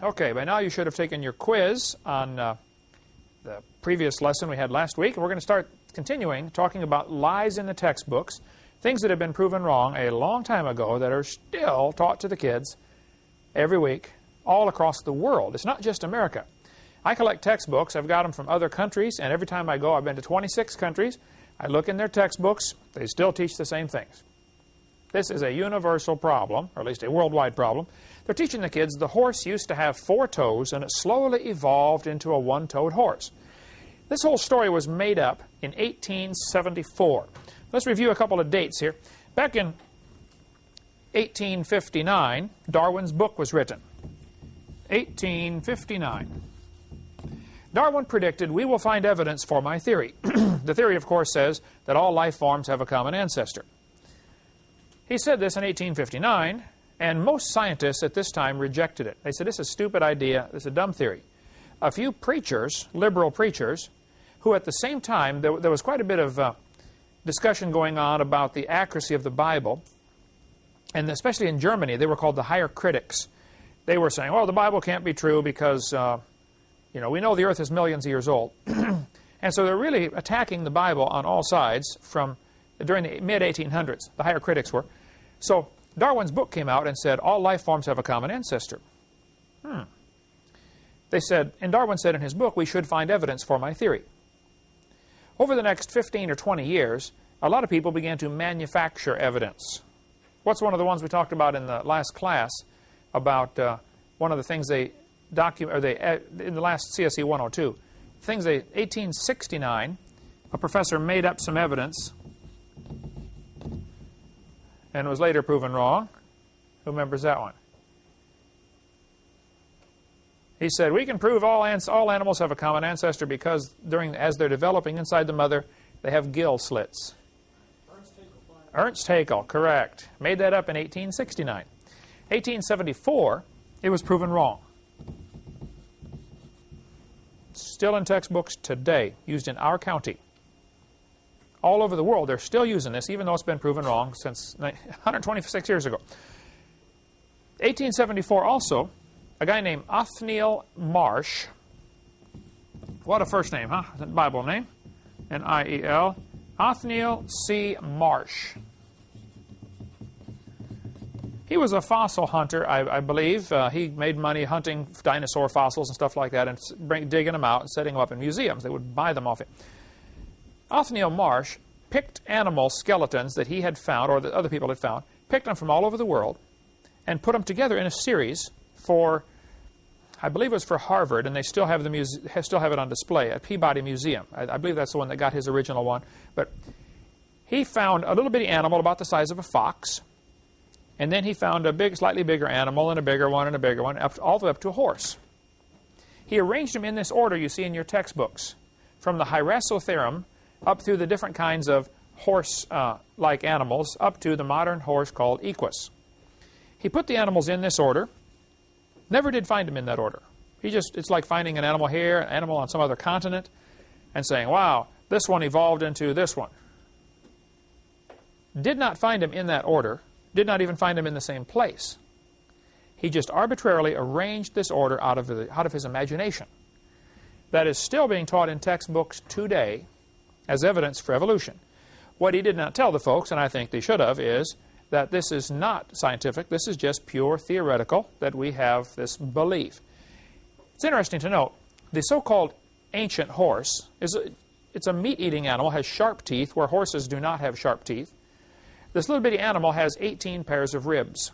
Okay, by now you should have taken your quiz on the previous lesson we had last week. We're going to start continuing talking about lies in the textbooks, things that have been proven wrong a long time ago that are still taught to the kids every week all across the world. It's not just America. I collect textbooks. I've got them from other countries, and every time I go, I've been to 26 countries. I look in their textbooks. They still teach the same things. This is a universal problem, or at least a worldwide problem. They're teaching the kids the horse used to have 4 toes, and it slowly evolved into a one-toed horse. This whole story was made up in 1874. Let's review a couple of dates here. Back in 1859, Darwin's book was written. 1859. Darwin predicted, "We will find evidence for my theory." The theory, of course, says that all life forms have a common ancestor. He said this in 1859, and most scientists at this time rejected it. They said, this is a stupid idea, this is a dumb theory. A few preachers, liberal preachers, who at the same time, there was quite a bit of discussion going on about the accuracy of the Bible, and especially in Germany, they were called the higher critics. They were saying, well, the Bible can't be true because, we know the earth is millions of years old. And so they're really attacking the Bible on all sides during the mid-1800s. The higher critics were. So Darwin's book came out and said, all life forms have a common ancestor. They said, and Darwin said in his book, we should find evidence for my theory. Over the next 15 or 20 years, a lot of people began to manufacture evidence. What's one of the ones we talked about in the last class about one of the things they document, in the last CSE 102, 1869, a professor made up some evidence and was later proven wrong. Who remembers that one? He said, we can prove all animals have a common ancestor because as they're developing inside the mother, they have gill slits. Ernst Haeckel, correct. Made that up in 1869. 1874, it was proven wrong. Still in textbooks today, used in our county. All over the world, they're still using this, even though it's been proven wrong since 126 years ago. 1874 also, a guy named Othniel Marsh. What a first name, huh? Is that a Bible name? N-I-E-L. Othniel C. Marsh. He was a fossil hunter, I believe. He made money hunting dinosaur fossils and stuff like that and digging them out and setting them up in museums. They would buy them off him. Othniel Marsh picked animal skeletons that he had found, or that other people had found, picked them from all over the world, and put them together in a series for, I believe it was for Harvard, and they still have it on display at Peabody Museum. I believe that's the one that got his original one. But he found a little bitty animal about the size of a fox, and then he found a slightly bigger animal, and a bigger one, and a bigger one, all the way up to a horse. He arranged them in this order you see in your textbooks, from the Hyracotherum up through the different kinds of horse-like animals, up to the modern horse called Equus. He put the animals in this order. Never did find them in that order. It's like finding an animal here, an animal on some other continent, and saying, wow, this one evolved into this one. Did not find them in that order. Did not even find them in the same place. He just arbitrarily arranged this order out of his imagination. That is still being taught in textbooks today as evidence for evolution. What he did not tell the folks, and I think they should have, is that this is not scientific. This is just pure theoretical, that we have this belief. It's interesting to note, the so-called ancient horse, it's a meat-eating animal, has sharp teeth, where horses do not have sharp teeth. This little bitty animal has 18 pairs of ribs.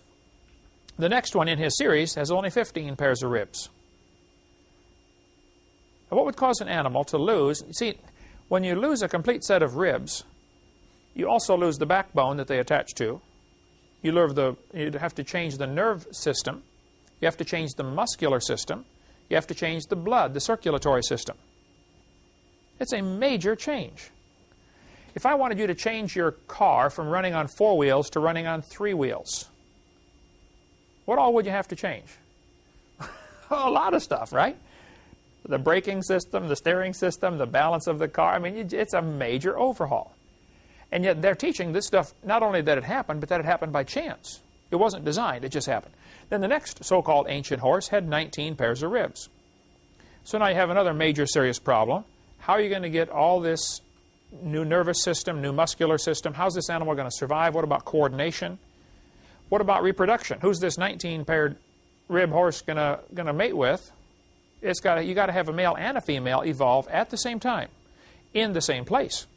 The next one in his series has only 15 pairs of ribs. Now, what would cause an animal to lose? See, when you lose a complete set of ribs, you also lose the backbone that they attach to. You have to change the nerve system. You have to change the muscular system. You have to change the blood, the circulatory system. It's a major change. If I wanted you to change your car from running on 4 wheels to running on 3 wheels, what all would you have to change? A lot of stuff, right? The braking system, the steering system, the balance of the car. I mean, it's a major overhaul. And yet they're teaching this stuff, not only that it happened, but that it happened by chance. It wasn't designed, it just happened. Then the next so-called ancient horse had 19 pairs of ribs. So now you have another major serious problem. How are you going to get all this new nervous system, new muscular system? How's this animal going to survive? What about coordination? What about reproduction? Who's this 19-paired rib horse going to mate with? You got to have a male and a female evolve at the same time, in the same place.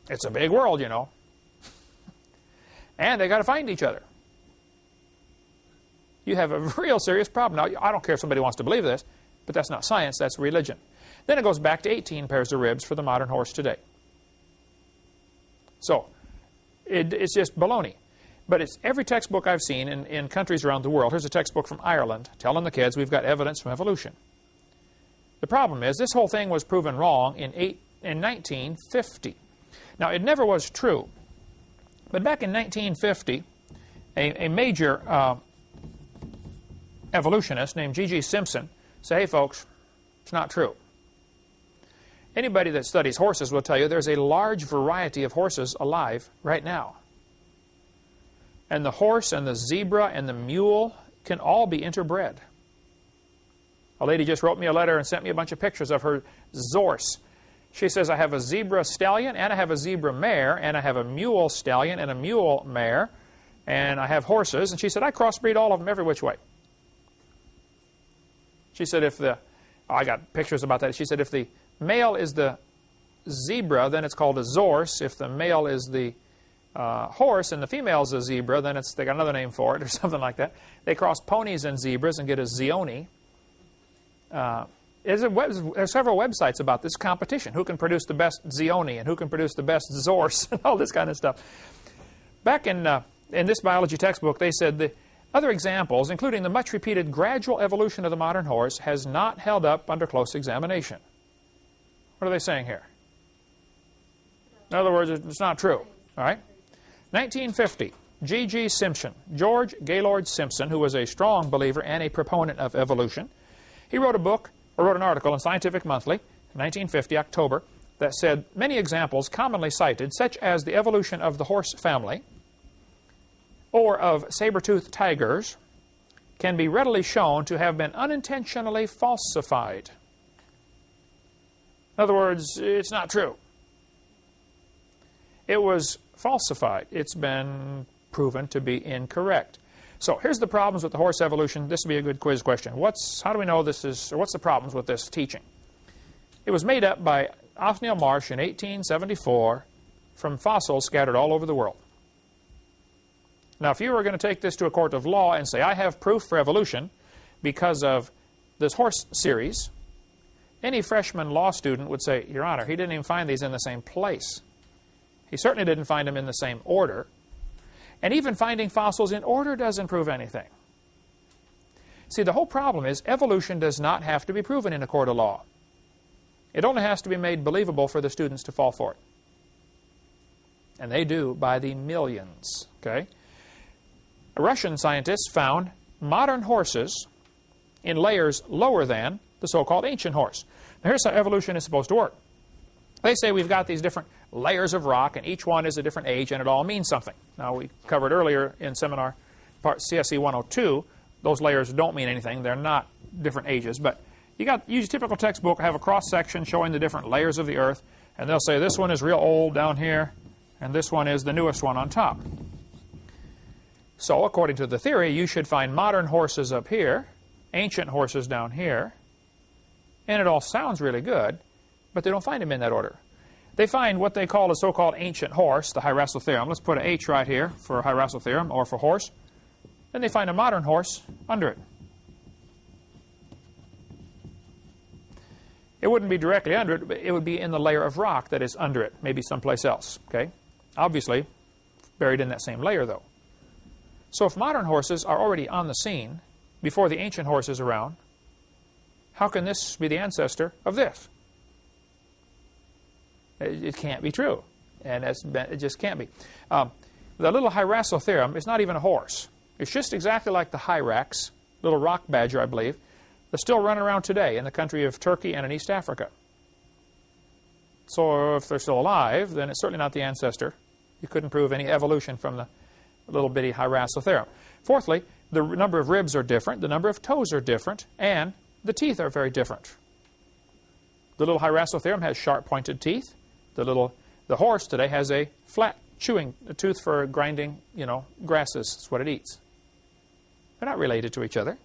It's a big world, you know. And they got to find each other. You have a real serious problem. Now, I don't care if somebody wants to believe this, but that's not science, that's religion. Then it goes back to 18 pairs of ribs for the modern horse today. So, it's just baloney. But it's every textbook I've seen in countries around the world. Here's a textbook from Ireland telling the kids we've got evidence from evolution. The problem is this whole thing was proven wrong in 1950. Now, it never was true. But back in 1950, a major evolutionist named G.G. Simpson said, hey, folks, it's not true. Anybody that studies horses will tell you there's a large variety of horses alive right now. And the horse and the zebra and the mule can all be interbred. A lady just wrote me a letter and sent me a bunch of pictures of her Zorse. She says, I have a zebra stallion, and I have a zebra mare, and I have a mule stallion and a mule mare, and I have horses. And she said, I crossbreed all of them every which way. She said, I got pictures about that. She said, if the male is the zebra, then it's called a Zorse. If the male is the horse and the female is a zebra, then they got another name for it or something like that. They cross ponies and zebras and get a Zioni. There's several websites about this competition. Who can produce the best Zioni and who can produce the best Zorse and all this kind of stuff. Back in this biology textbook, they said the other examples, including the much repeated gradual evolution of the modern horse, has not held up under close examination. What are they saying here? In other words, it's not true. All right? 1950, G.G. Simpson, George Gaylord Simpson, who was a strong believer and a proponent of evolution, he wrote an article in Scientific Monthly, 1950, October, that said many examples commonly cited, such as the evolution of the horse family or of saber-toothed tigers, can be readily shown to have been unintentionally falsified. In other words, it's not true. It was falsified. It's been proven to be incorrect. So here's the problems with the horse evolution. This would be a good quiz question. How do we know this is, or what's the problems with this teaching? It was made up by Othniel Marsh in 1874 from fossils scattered all over the world. Now, if you were going to take this to a court of law and say, I have proof for evolution because of this horse series, any freshman law student would say, Your Honor, he didn't even find these in the same place. He certainly didn't find them in the same order. And even finding fossils in order doesn't prove anything. See, the whole problem is evolution does not have to be proven in a court of law. It only has to be made believable for the students to fall for it. And they do by the millions. Okay? Russian scientists found modern horses in layers lower than the so-called ancient horse. Now, here's how evolution is supposed to work. They say we've got these different layers of rock, and each one is a different age, and it all means something. Now, we covered earlier in seminar part CSE 102, those layers don't mean anything. They're not different ages. But you use a typical textbook, have a cross-section showing the different layers of the earth, and they'll say this one is real old down here, and this one is the newest one on top. So, according to the theory, you should find modern horses up here, ancient horses down here, and it all sounds really good, but they don't find them in that order. They find what they call a so-called ancient horse, the Hyracotherum. Let's put an H right here for Hyracotherum, or for horse. Then they find a modern horse under it. It wouldn't be directly under it, but it would be in the layer of rock that is under it, maybe someplace else. Okay? Obviously, buried in that same layer, though. So if modern horses are already on the scene before the ancient horse is around, how can this be the ancestor of this? It can't be true. And it just can't be. The little Hyracotherum is not even a horse. It's just exactly like the hyrax, little rock badger, I believe, that's still running around today in the country of Turkey and in East Africa. So if they're still alive, then it's certainly not the ancestor. You couldn't prove any evolution from little bitty hyracotherum. Fourthly, the number of ribs are different, the number of toes are different, and the teeth are very different. The little hyracotherum has sharp-pointed teeth. The horse today has a flat chewing tooth for grinding, grasses. That's what it eats. They're not related to each other.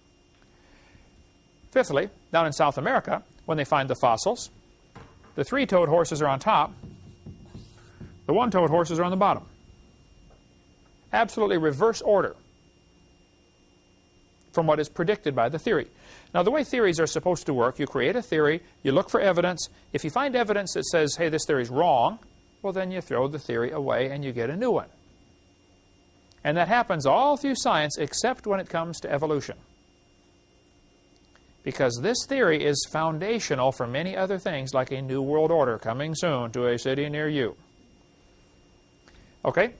Fifthly, down in South America, when they find the fossils, the three-toed horses are on top, the one-toed horses are on the bottom. Absolutely reverse order from what is predicted by the theory. Now, the way theories are supposed to work, you create a theory, you look for evidence. If you find evidence that says, hey, this theory is wrong, well, then you throw the theory away and you get a new one. And that happens all through science except when it comes to evolution. Because this theory is foundational for many other things, like a new world order coming soon to a city near you. Okay?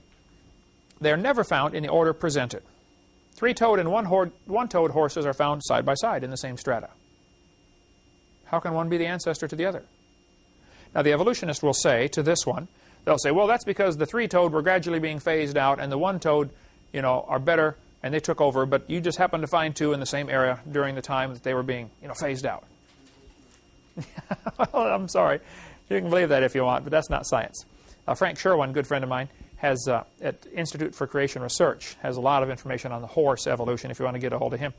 They are never found in the order presented. Three-toed and one-toed horses are found side by side in the same strata. How can one be the ancestor to the other? Now, the evolutionist will say to this one, they'll say, well, that's because the three-toed were gradually being phased out, and the one-toed, are better, and they took over, but you just happened to find two in the same area during the time that they were being, phased out. Well, I'm sorry. You can believe that if you want, but that's not science. Frank Sherwin, a good friend of mine, has at Institute for Creation Research, has a lot of information on the horse evolution if you want to get a hold of him.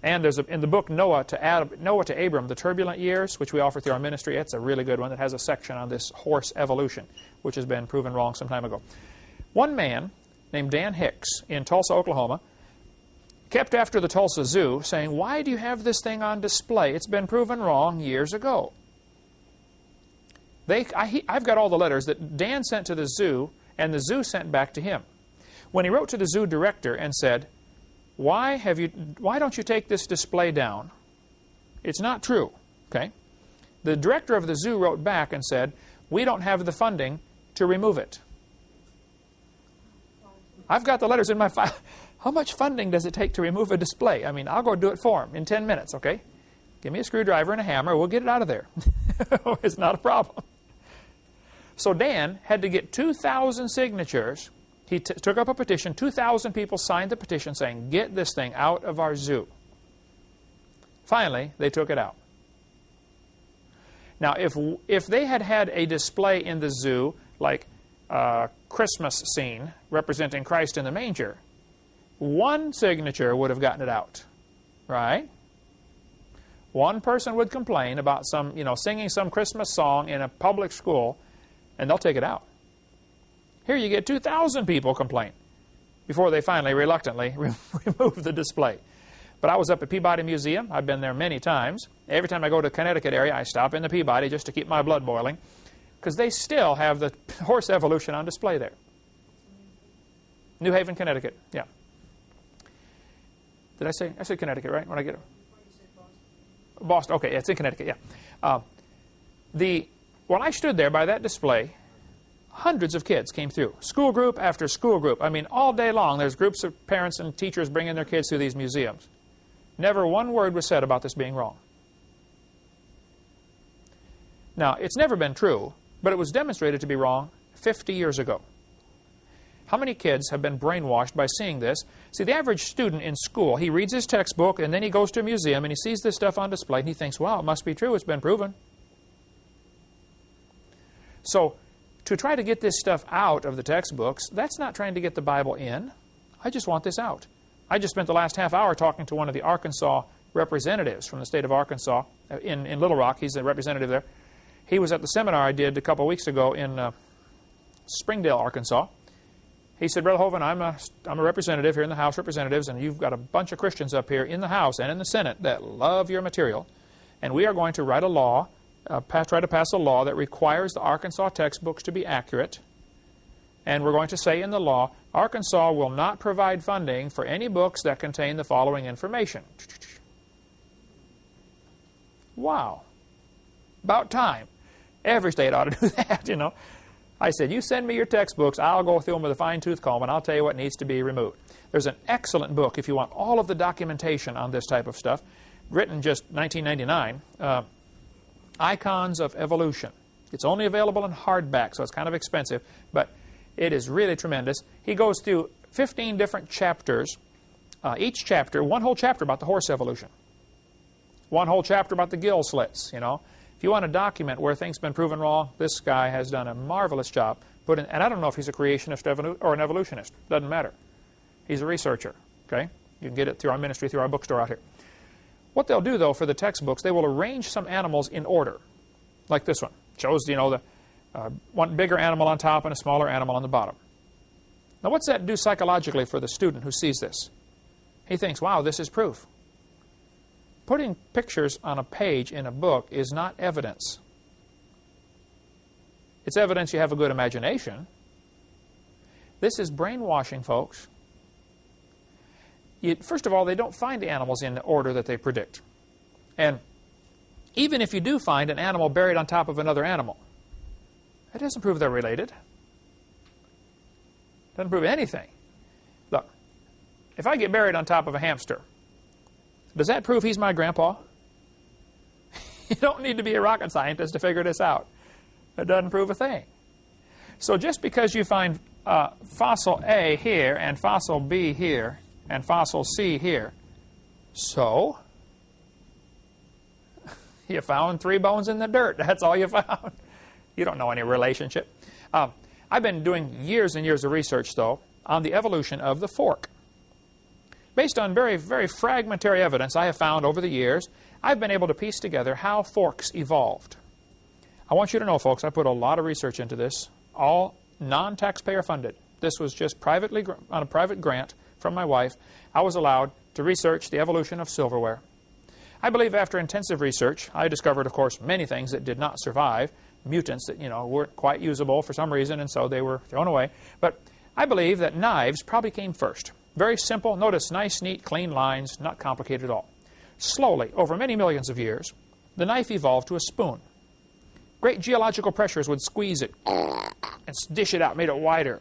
And there's in the book Noah to Abram, The Turbulent Years, which we offer through our ministry. It's a really good one that has a section on this horse evolution, which has been proven wrong some time ago. One man named Dan Hicks in Tulsa, Oklahoma, kept after the Tulsa Zoo, saying, why do you have this thing on display? It's been proven wrong years ago. I've got all the letters that Dan sent to the zoo, and the zoo sent back to him. When he wrote to the zoo director and said, why don't you take this display down? It's not true. Okay? The director of the zoo wrote back and said, we don't have the funding to remove it. I've got the letters in my file. How much funding does it take to remove a display? I mean, I'll go do it for him in 10 minutes, okay? Give me a screwdriver and a hammer, we'll get it out of there. It's not a problem. So Dan had to get 2,000 signatures. He took up a petition. 2,000 people signed the petition saying, get this thing out of our zoo. Finally, they took it out. Now, if they had had a display in the zoo, like a Christmas scene representing Christ in the manger, one signature would have gotten it out, right? One person would complain about singing some Christmas song in a public school, and they'll take it out. Here you get 2,000 people complain before they finally, reluctantly, remove the display. But I was up at Peabody Museum. I've been there many times. Every time I go to the Connecticut area, I stop in the Peabody just to keep my blood boiling, because they still have the horse evolution on display there. New Haven, Connecticut. Yeah. Did I say? I said Connecticut, right? When I get it. Boston. Okay, it's in Connecticut, yeah. When I stood there by that display, hundreds of kids came through. School group after school group. I mean, all day long, there's groups of parents and teachers bringing their kids through these museums. Never one word was said about this being wrong. Now, it's never been true, but it was demonstrated to be wrong 50 years ago. How many kids have been brainwashed by seeing this? See, the average student in school, he reads his textbook, and then he goes to a museum, and he sees this stuff on display, and he thinks, wow, it must be true. It's been proven. So, to try to get this stuff out of the textbooks, that's not trying to get the Bible in. I just want this out. I just spent the last half hour talking to one of the Arkansas representatives from the state of Arkansas in Little Rock. He's a representative there. He was at the seminar I did a couple of weeks ago in Springdale, Arkansas. He said, Brother Hovind, I'm a representative here in the House of Representatives, and you've got a bunch of Christians up here in the House and in the Senate that love your material, and we are going to write a law, try to pass a law that requires the Arkansas textbooks to be accurate, and we're going to say in the law, Arkansas will not provide funding for any books that contain the following information. Wow. About time. Every state ought to do that, you know. I said, you send me your textbooks, I'll go through them with a fine-tooth comb, and I'll tell you what needs to be removed. There's an excellent book, if you want all of the documentation on this type of stuff, written just 1999, Icons of Evolution. It's only available in hardback, so it's kind of expensive, but It is really tremendous. He goes through 15 different chapters. Each chapter, one whole chapter about the horse evolution. One whole chapter about the gill slits, you know. If you want to document where things have been proven wrong, this guy has done a marvelous job. And I don't know if he's a creationist or an evolutionist. Doesn't matter. He's a researcher, okay? You can get it through our ministry, through our bookstore out here. What they'll do, though, for the textbooks, they will arrange some animals in order, like this one. Shows, you know, the one bigger animal on top and a smaller animal on the bottom. Now, what's that do psychologically for the student who sees this? He thinks, wow, this is proof. Putting pictures on a page in a book is not evidence. It's evidence you have a good imagination. This is brainwashing, folks. First of all, they don't find the animals in the order that they predict. And even if you do find an animal buried on top of another animal, that doesn't prove they're related. Doesn't prove anything. Look, if I get buried on top of a hamster, does that prove he's my grandpa? You don't need to be a rocket scientist to figure this out. It doesn't prove a thing. So just because you find fossil A here and fossil B here and fossil C here, so you found 3 bones in the dirt. That's all you found. You don't know any relationship. I've been doing years and years of research, though, on the evolution of the fork. Based on very, very fragmentary evidence I have found over the years, I've been able to piece together how forks evolved. I want you to know, folks, I put a lot of research into this, all non-taxpayer funded. This was just privately on a private grant from my wife. I was allowed to research the evolution of silverware. I believe after intensive research, I discovered, of course, many things that did not survive, mutants that, you know, weren't quite usable for some reason, and so they were thrown away. But I believe that knives probably came first. Very simple. Notice nice, neat, clean lines, not complicated at all. Slowly, over many millions of years, the knife evolved to a spoon. Great geological pressures would squeeze it and dish it out, made it wider.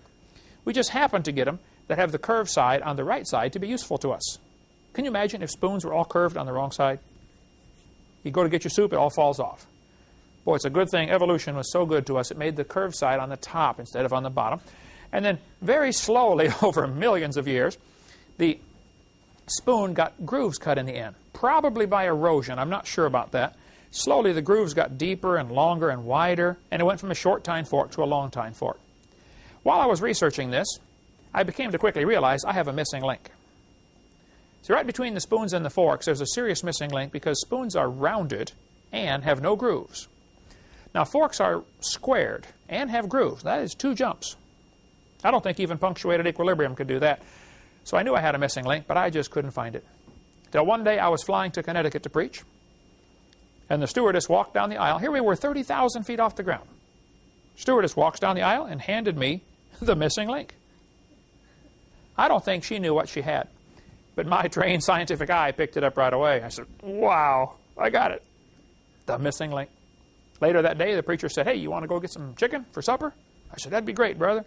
We just happened to get them that have the curved side on the right side to be useful to us. Can you imagine if spoons were all curved on the wrong side? You go to get your soup, it all falls off. Boy, it's a good thing evolution was so good to us, it made the curved side on the top instead of on the bottom. And then very slowly, over millions of years, the spoon got grooves cut in the end, probably by erosion. I'm not sure about that. Slowly, the grooves got deeper and longer and wider, and it went from a short tine fork to a long tine fork. While I was researching this, I became to quickly realize I have a missing link. See, right between the spoons and the forks, there's a serious missing link because spoons are rounded and have no grooves. Now, forks are squared and have grooves. That is 2 jumps. I don't think even punctuated equilibrium could do that. So I knew I had a missing link, but I just couldn't find it. Till one day I was flying to Connecticut to preach, and the stewardess walked down the aisle. Here we were 30,000 feet off the ground. Stewardess walks down the aisle and handed me the missing link. I don't think she knew what she had, but my trained scientific eye picked it up right away. I said, wow, I got it. The missing link. Later that day, the preacher said, hey, you want to go get some chicken for supper? I said, that'd be great, brother.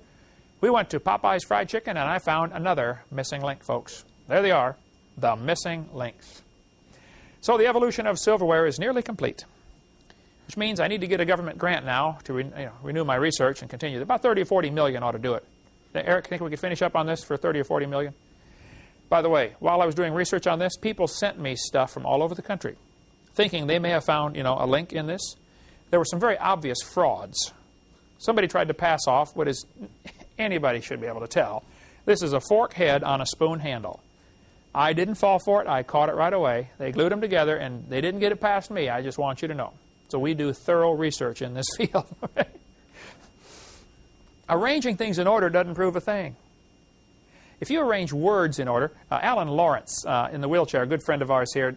We went to Popeye's Fried Chicken, and I found another missing link, folks. There they are, the missing links. So the evolution of silverware is nearly complete, which means I need to get a government grant now to renew my research and continue. About 30 or 40 million ought to do it. Eric, think we could finish up on this for 30 or 40 million? By the way, while I was doing research on this, people sent me stuff from all over the country, thinking they may have found, a link in this. There were some very obvious frauds. Somebody tried to pass off what is anybody should be able to tell. This is a fork head on a spoon handle. I didn't fall for it. I caught it right away. They glued them together, and they didn't get it past me. I just want you to know. So we do thorough research in this field. Arranging things in order doesn't prove a thing. If you arrange words in order, Alan Lawrence in the wheelchair, a good friend of ours here,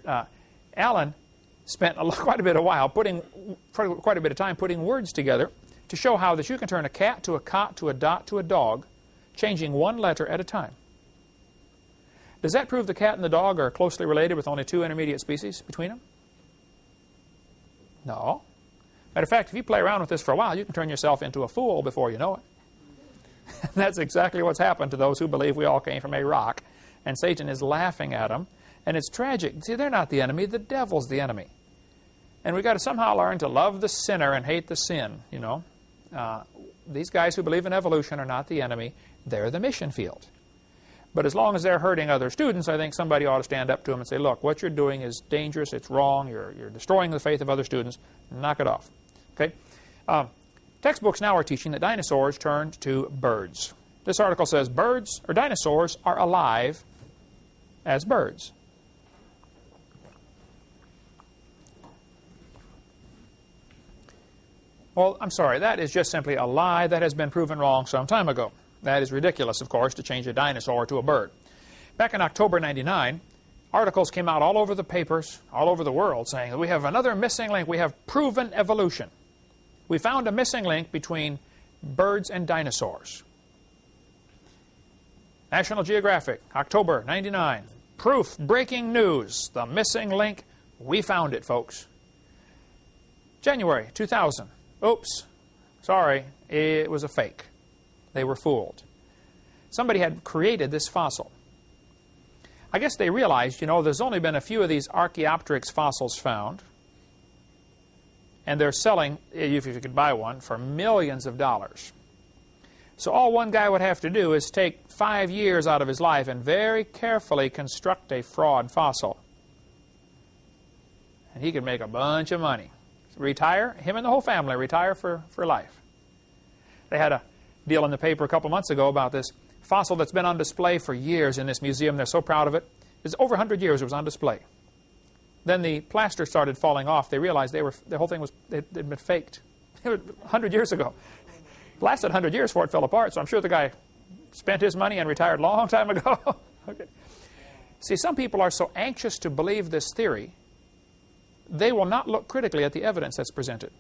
Alan spent quite a bit of time putting words together to show how that you can turn a cat to a cot to a dot to a dog, changing one letter at a time. Does that prove the cat and the dog are closely related with only 2 intermediate species between them? No. Matter of fact, if you play around with this for a while, you can turn yourself into a fool before you know it. That's exactly what's happened to those who believe we all came from a rock, and Satan is laughing at them, and it's tragic. See, they're not the enemy. The devil's the enemy. And we've got to somehow learn to love the sinner and hate the sin, these guys who believe in evolution are not the enemy. They're the mission field. But as long as they're hurting other students, I think somebody ought to stand up to them and say, look, what you're doing is dangerous, it's wrong, you're destroying the faith of other students, knock it off. Okay? Textbooks now are teaching that dinosaurs turned to birds. This article says birds or dinosaurs are alive as birds. Well, I'm sorry, that is just simply a lie that has been proven wrong some time ago. That is ridiculous, of course, to change a dinosaur to a bird. Back in October '99, articles came out all over the papers, all over the world, saying that we have another missing link. We have proven evolution. We found a missing link between birds and dinosaurs. National Geographic, October '99. Proof, breaking news, the missing link. We found it, folks. January 2000. Oops, sorry, it was a fake. They were fooled. Somebody had created this fossil. I guess they realized, you know, there's only been a few of these Archaeopteryx fossils found, and they're selling, if you could buy one, for millions of dollars. So all one guy would have to do is take 5 years out of his life and very carefully construct a fraud fossil. And he could make a bunch of money. Retire, him and the whole family retire for life. They had a deal in the paper a couple months ago about this fossil that's been on display for years in this museum. They're so proud of it. It's over 100 years it was on display. Then the plaster started falling off. They realized the whole thing had been faked. 100 years ago. It lasted 100 years before it fell apart, so I'm sure the guy spent his money and retired a long time ago. Okay. See, some people are so anxious to believe this theory, they will not look critically at the evidence that's presented.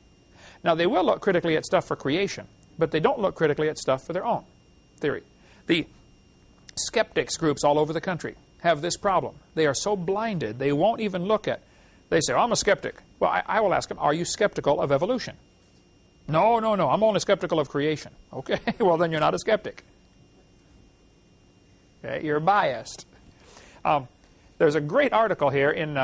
Now, they will look critically at stuff for creation, but they don't look critically at stuff for their own theory. The skeptics groups all over the country have this problem. They are so blinded, they won't even look at. They say, oh, I'm a skeptic. Well, I will ask them, are you skeptical of evolution? No, I'm only skeptical of creation. Okay, well, then you're not a skeptic. Okay, you're biased. There's a great article here in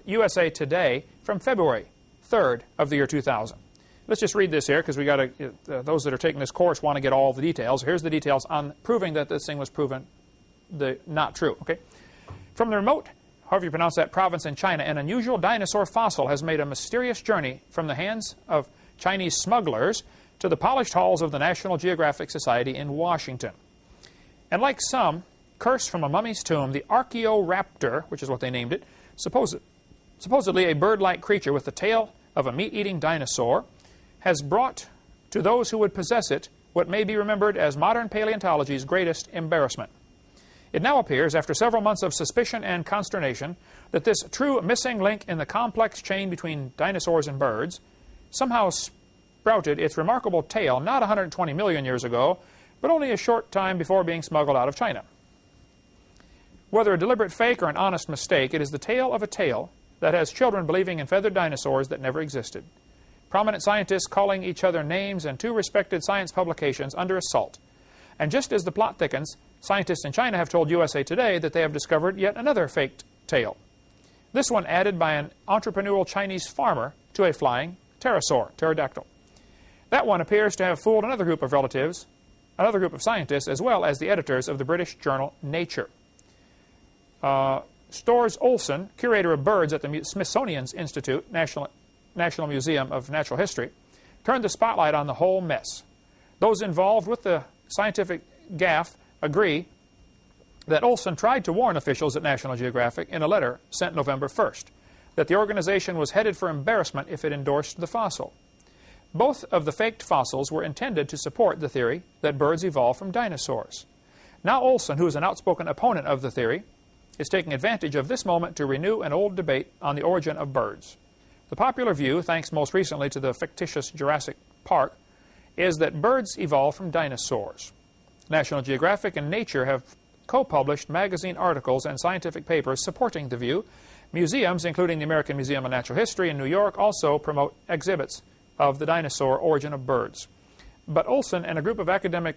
USA Today from February 3rd of the year 2000. Let's just read this here because we got to. Those that are taking this course want to get all the details. Here's the details on proving that this thing was proven not true. Okay, from the remote, however you pronounce that, province in China, an unusual dinosaur fossil has made a mysterious journey from the hands of Chinese smugglers to the polished halls of the National Geographic Society in Washington. And like some, cursed from a mummy's tomb, the Archaeoraptor, which is what they named it, supposedly a bird-like creature with the tail of a meat-eating dinosaur, has brought to those who would possess it what may be remembered as modern paleontology's greatest embarrassment. It now appears, after several months of suspicion and consternation, that this true missing link in the complex chain between dinosaurs and birds somehow sprouted its remarkable tail not 120 million years ago, but only a short time before being smuggled out of China. Whether a deliberate fake or an honest mistake, it is the tale of a tale that has children believing in feathered dinosaurs that never existed. Prominent scientists calling each other names and 2 respected science publications under assault. And just as the plot thickens, scientists in China have told USA Today that they have discovered yet another faked tale. This one added by an entrepreneurial Chinese farmer to a flying pterodactyl. That one appears to have fooled another group of relatives, another group of scientists, as well as the editors of the British journal Nature. Storrs Olson, curator of birds at the Smithsonian's Institute, National Museum of Natural History, turned the spotlight on the whole mess. Those involved with the scientific gaffe agree that Olson tried to warn officials at National Geographic in a letter sent November 1st that the organization was headed for embarrassment if it endorsed the fossil. Both of the faked fossils were intended to support the theory that birds evolved from dinosaurs. Now Olson, who is an outspoken opponent of the theory, is taking advantage of this moment to renew an old debate on the origin of birds. The popular view, thanks most recently to the fictitious Jurassic Park, is that birds evolved from dinosaurs. National Geographic and Nature have co-published magazine articles and scientific papers supporting the view. Museums, including the American Museum of Natural History in New York, also promote exhibits of the dinosaur origin of birds. But Olson and a group of academic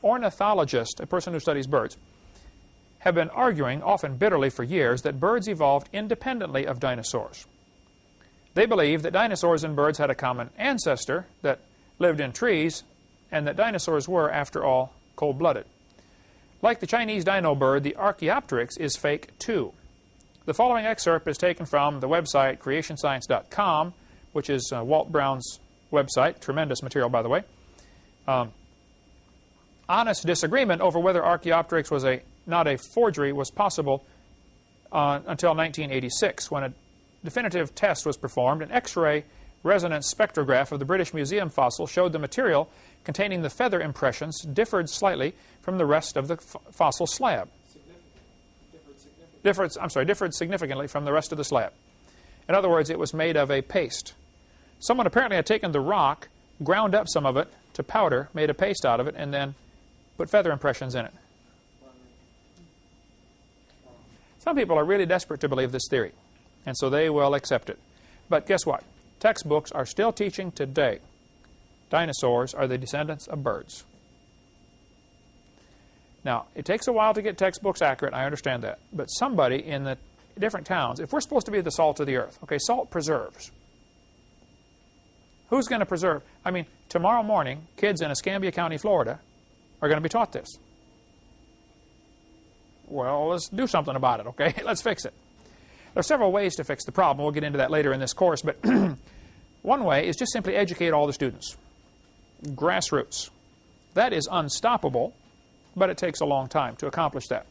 ornithologists, a person who studies birds, have been arguing, often bitterly for years, that birds evolved independently of dinosaurs. They believe that dinosaurs and birds had a common ancestor, that lived in trees, and that dinosaurs were, after all, cold-blooded. Like the Chinese dino bird, the Archaeopteryx is fake too. The following excerpt is taken from the website creationscience.com, which is Walt Brown's website. Tremendous material, by the way. Honest disagreement over whether Archaeopteryx was not a forgery was possible until 1986, when a definitive test was performed. An X-ray resonance spectrograph of the British Museum fossil showed the material containing the feather impressions differed slightly from the rest of the fossil slab. Differed significantly from the rest of the slab. In other words, it was made of a paste. Someone apparently had taken the rock, ground up some of it to powder, made a paste out of it, and then put feather impressions in it. Some people are really desperate to believe this theory, and so they will accept it. But guess what? Textbooks are still teaching today dinosaurs are the descendants of birds. Now, it takes a while to get textbooks accurate, I understand that. But somebody in the different towns, if we're supposed to be the salt of the earth, okay, salt preserves. Who's going to preserve? I mean, tomorrow morning, kids in Escambia County, Florida, are going to be taught this. Well, let's do something about it, okay? Let's fix it. There are several ways to fix the problem. We'll get into that later in this course. But one way is just simply educate all the students. Grassroots. That is unstoppable, but it takes a long time to accomplish that.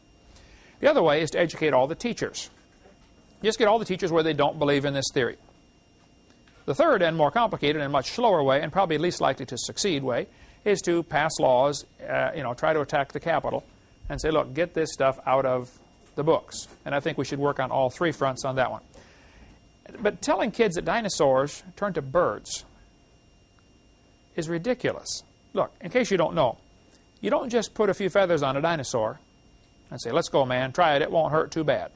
The other way is to educate all the teachers. Just get all the teachers where they don't believe in this theory. The third and more complicated and much slower way, and probably least likely to succeed way, is to pass laws, try to attack the Capitol and say, look, get this stuff out of the books. And I think we should work on all three fronts on that one. But telling kids that dinosaurs turned to birds is ridiculous. Look, in case you don't know, you don't just put a few feathers on a dinosaur and say, let's go, man, try it, it won't hurt too bad.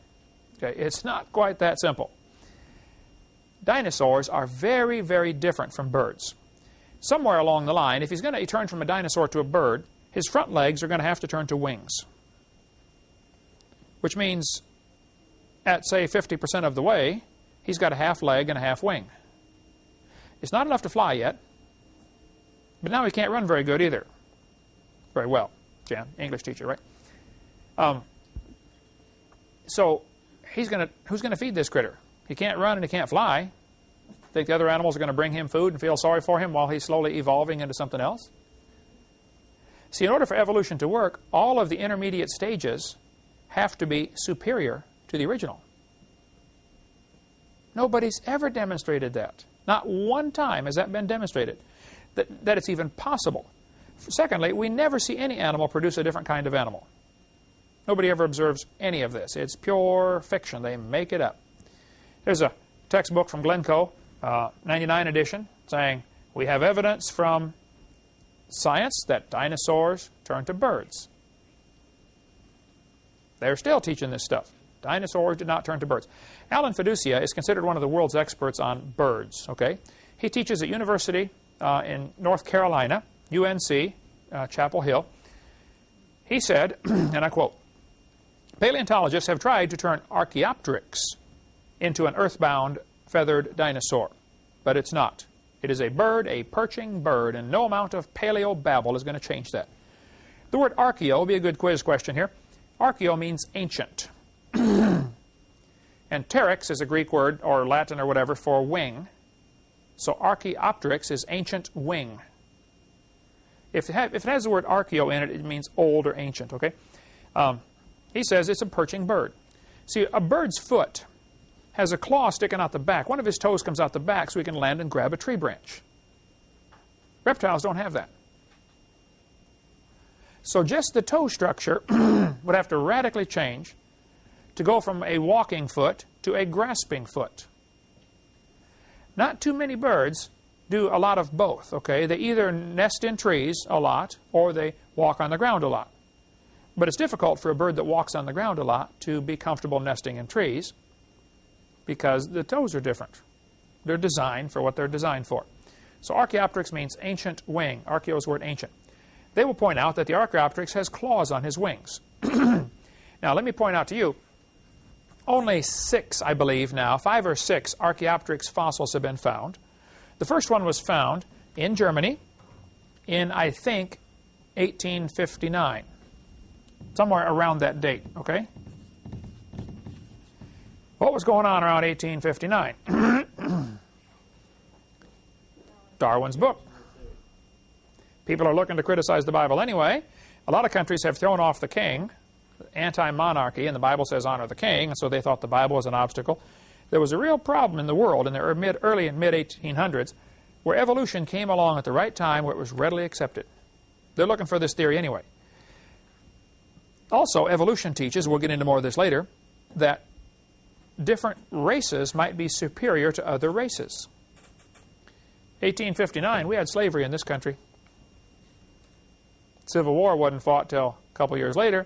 Okay, it's not quite that simple. Dinosaurs are very, very different from birds. Somewhere along the line, if he's going to turn from a dinosaur to a bird, his front legs are going to have to turn to wings. Which means, at, say, 50% of the way, he's got a half leg and a half wing. It's not enough to fly yet, but now he can't run very good either. Very well, Jan, English teacher, right? So, who's going to feed this critter? He can't run and he can't fly. Think the other animals are going to bring him food and feel sorry for him while he's slowly evolving into something else? See, in order for evolution to work, all of the intermediate stages have to be superior to the original. Nobody's ever demonstrated that. Not one time has that been demonstrated, that it's even possible. Secondly, we never see any animal produce a different kind of animal. Nobody ever observes any of this. It's pure fiction. They make it up. There's a textbook from Glencoe, 99 edition, saying, we have evidence from science that dinosaurs turned to birds. They're still teaching this stuff. Dinosaurs did not turn to birds. Alan Fiducia is considered one of the world's experts on birds. Okay, he teaches at university in North Carolina, UNC, Chapel Hill. He said, and I quote, paleontologists have tried to turn Archaeopteryx into an earthbound feathered dinosaur, but it's not. It is a bird, a perching bird, and no amount of paleo-babble is going to change that. The word archaeo will be a good quiz question here. Archaeo means ancient. And pteryx is a Greek word, or Latin or whatever, for wing. So Archaeopteryx is ancient wing. If it has the word archaeo in it, it means old or ancient, okay? He says it's a perching bird. See, a bird's foot has a claw sticking out the back. One of his toes comes out the back so he can land and grab a tree branch. Reptiles don't have that. So just the toe structure would have to radically change to go from a walking foot to a grasping foot. Not too many birds do a lot of both, okay? They either nest in trees a lot or they walk on the ground a lot. But it's difficult for a bird that walks on the ground a lot to be comfortable nesting in trees because the toes are different. They're designed for what they're designed for. So Archaeopteryx means ancient wing. Archaeo is the word ancient. They will point out that the Archaeopteryx has claws on his wings. Now, let me point out to you, only 6, I believe now, 5 or 6 Archaeopteryx fossils have been found. The first one was found in Germany in, I think, 1859. Somewhere around that date, okay? What was going on around 1859? Darwin's book. People are looking to criticize the Bible anyway. A lot of countries have thrown off the king, anti-monarchy, and the Bible says honor the king, and so they thought the Bible was an obstacle. There was a real problem in the world in the early and mid-1800s where evolution came along at the right time where it was readily accepted. They're looking for this theory anyway. Also, evolution teaches, we'll get into more of this later, that different races might be superior to other races. 1859, we had slavery in this country. Civil War wasn't fought till a couple years later.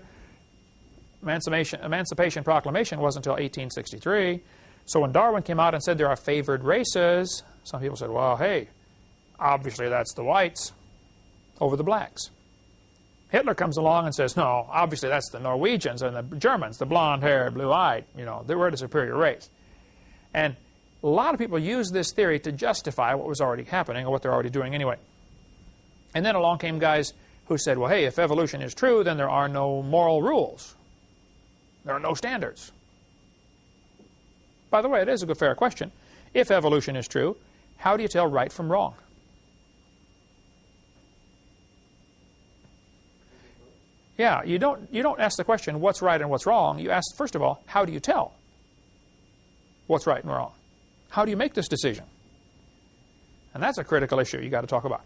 Emancipation Proclamation wasn't until 1863. So when Darwin came out and said there are favored races, some people said, well, hey, obviously that's the whites over the blacks. Hitler comes along and says, no, obviously that's the Norwegians and the Germans, the blonde-haired, blue-eyed, they were the superior race. And a lot of people use this theory to justify what was already happening or what they're already doing anyway. And then along came guys who said, well, hey, if evolution is true, then there are no moral rules. There are no standards. By the way, it is a good, fair question. If evolution is true, how do you tell right from wrong? Yeah, you don't ask the question, what's right and what's wrong. You ask, first of all, how do you tell what's right and wrong? How do you make this decision? And that's a critical issue you've got to talk about.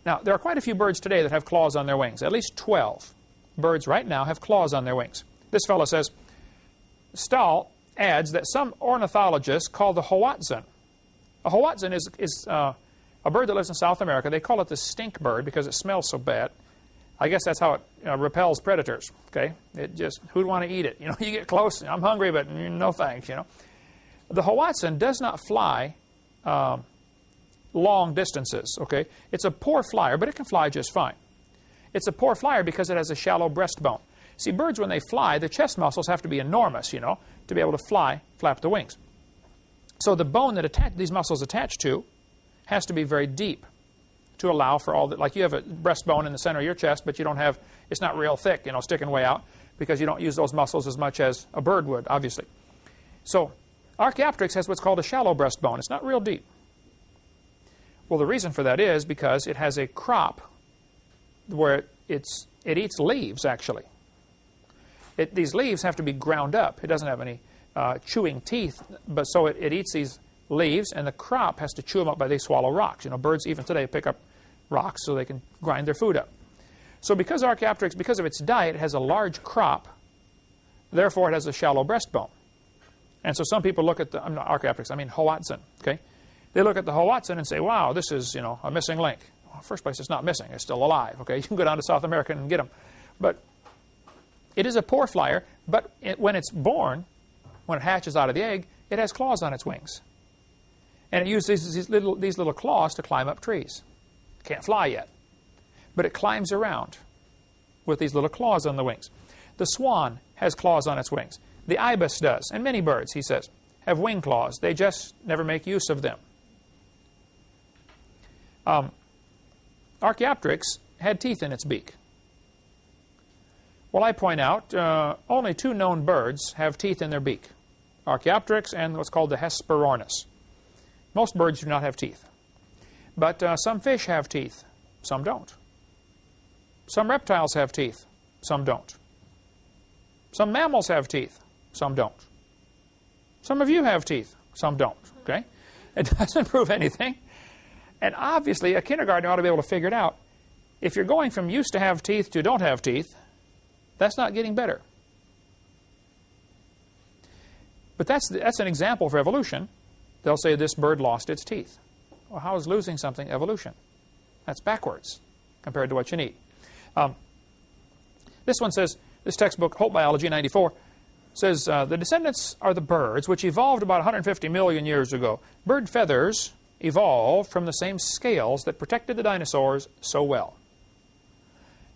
Now, there are quite a few birds today that have claws on their wings. At least 12 birds right now have claws on their wings. This fellow says, Stahl adds that some ornithologists call the Hoatzin. A Hoatzin is a bird that lives in South America. They call it the stink bird because it smells so bad. I guess that's how it repels predators, okay? It just, who'd want to eat it? You get close, I'm hungry, but no thanks, The Hoatzin does not fly long distances, okay? It's a poor flyer, but it can fly just fine. It's a poor flyer because it has a shallow breastbone. See, birds, when they fly, the chest muscles have to be enormous, to be able to fly, flap the wings. So the bone that these muscles attach to has to be very deep to allow for all that. Like you have a breastbone in the center of your chest, but you don't have, it's not real thick, sticking way out, because you don't use those muscles as much as a bird would, obviously. So Archaeopteryx has what's called a shallow breastbone. It's not real deep. Well, the reason for that is because it has a crop where it eats leaves, actually. These leaves have to be ground up. It doesn't have any chewing teeth, but so it eats these leaves, and the crop has to chew them up by they swallow rocks. Birds even today pick up rocks so they can grind their food up. So because Archaeopteryx, because of its diet, it has a large crop, therefore it has a shallow breastbone. And so some people look at the, I'm not Archaeopteryx, I mean Hoatzin, okay? They look at the Hoatzin and say, wow, this is, a missing link. Well, first place, it's not missing. It's still alive, okay? You can go down to South America and get them. But it is a poor flyer, but when it's born, when it hatches out of the egg, it has claws on its wings. And it uses these little claws to climb up trees. Can't fly yet. But it climbs around with these little claws on the wings. The swan has claws on its wings. The ibis does. And many birds, he says, have wing claws. They just never make use of them. Archaeopteryx had teeth in its beak. Well, I point out, only 2 known birds have teeth in their beak. Archaeopteryx and what's called the Hesperornis. Most birds do not have teeth. But some fish have teeth. Some don't. Some reptiles have teeth. Some don't. Some mammals have teeth. Some don't. Some of you have teeth. Some don't. Okay? It doesn't prove anything. And obviously, a kindergartner ought to be able to figure it out. If you're going from used to have teeth to don't have teeth, that's not getting better. But that's an example for evolution. They'll say this bird lost its teeth. Well, how is losing something evolution? That's backwards compared to what you need. This one says, this textbook, Hope Biology 94, says, the descendants are the birds which evolved about 150 million years ago. Bird feathers evolved from the same scales that protected the dinosaurs so well.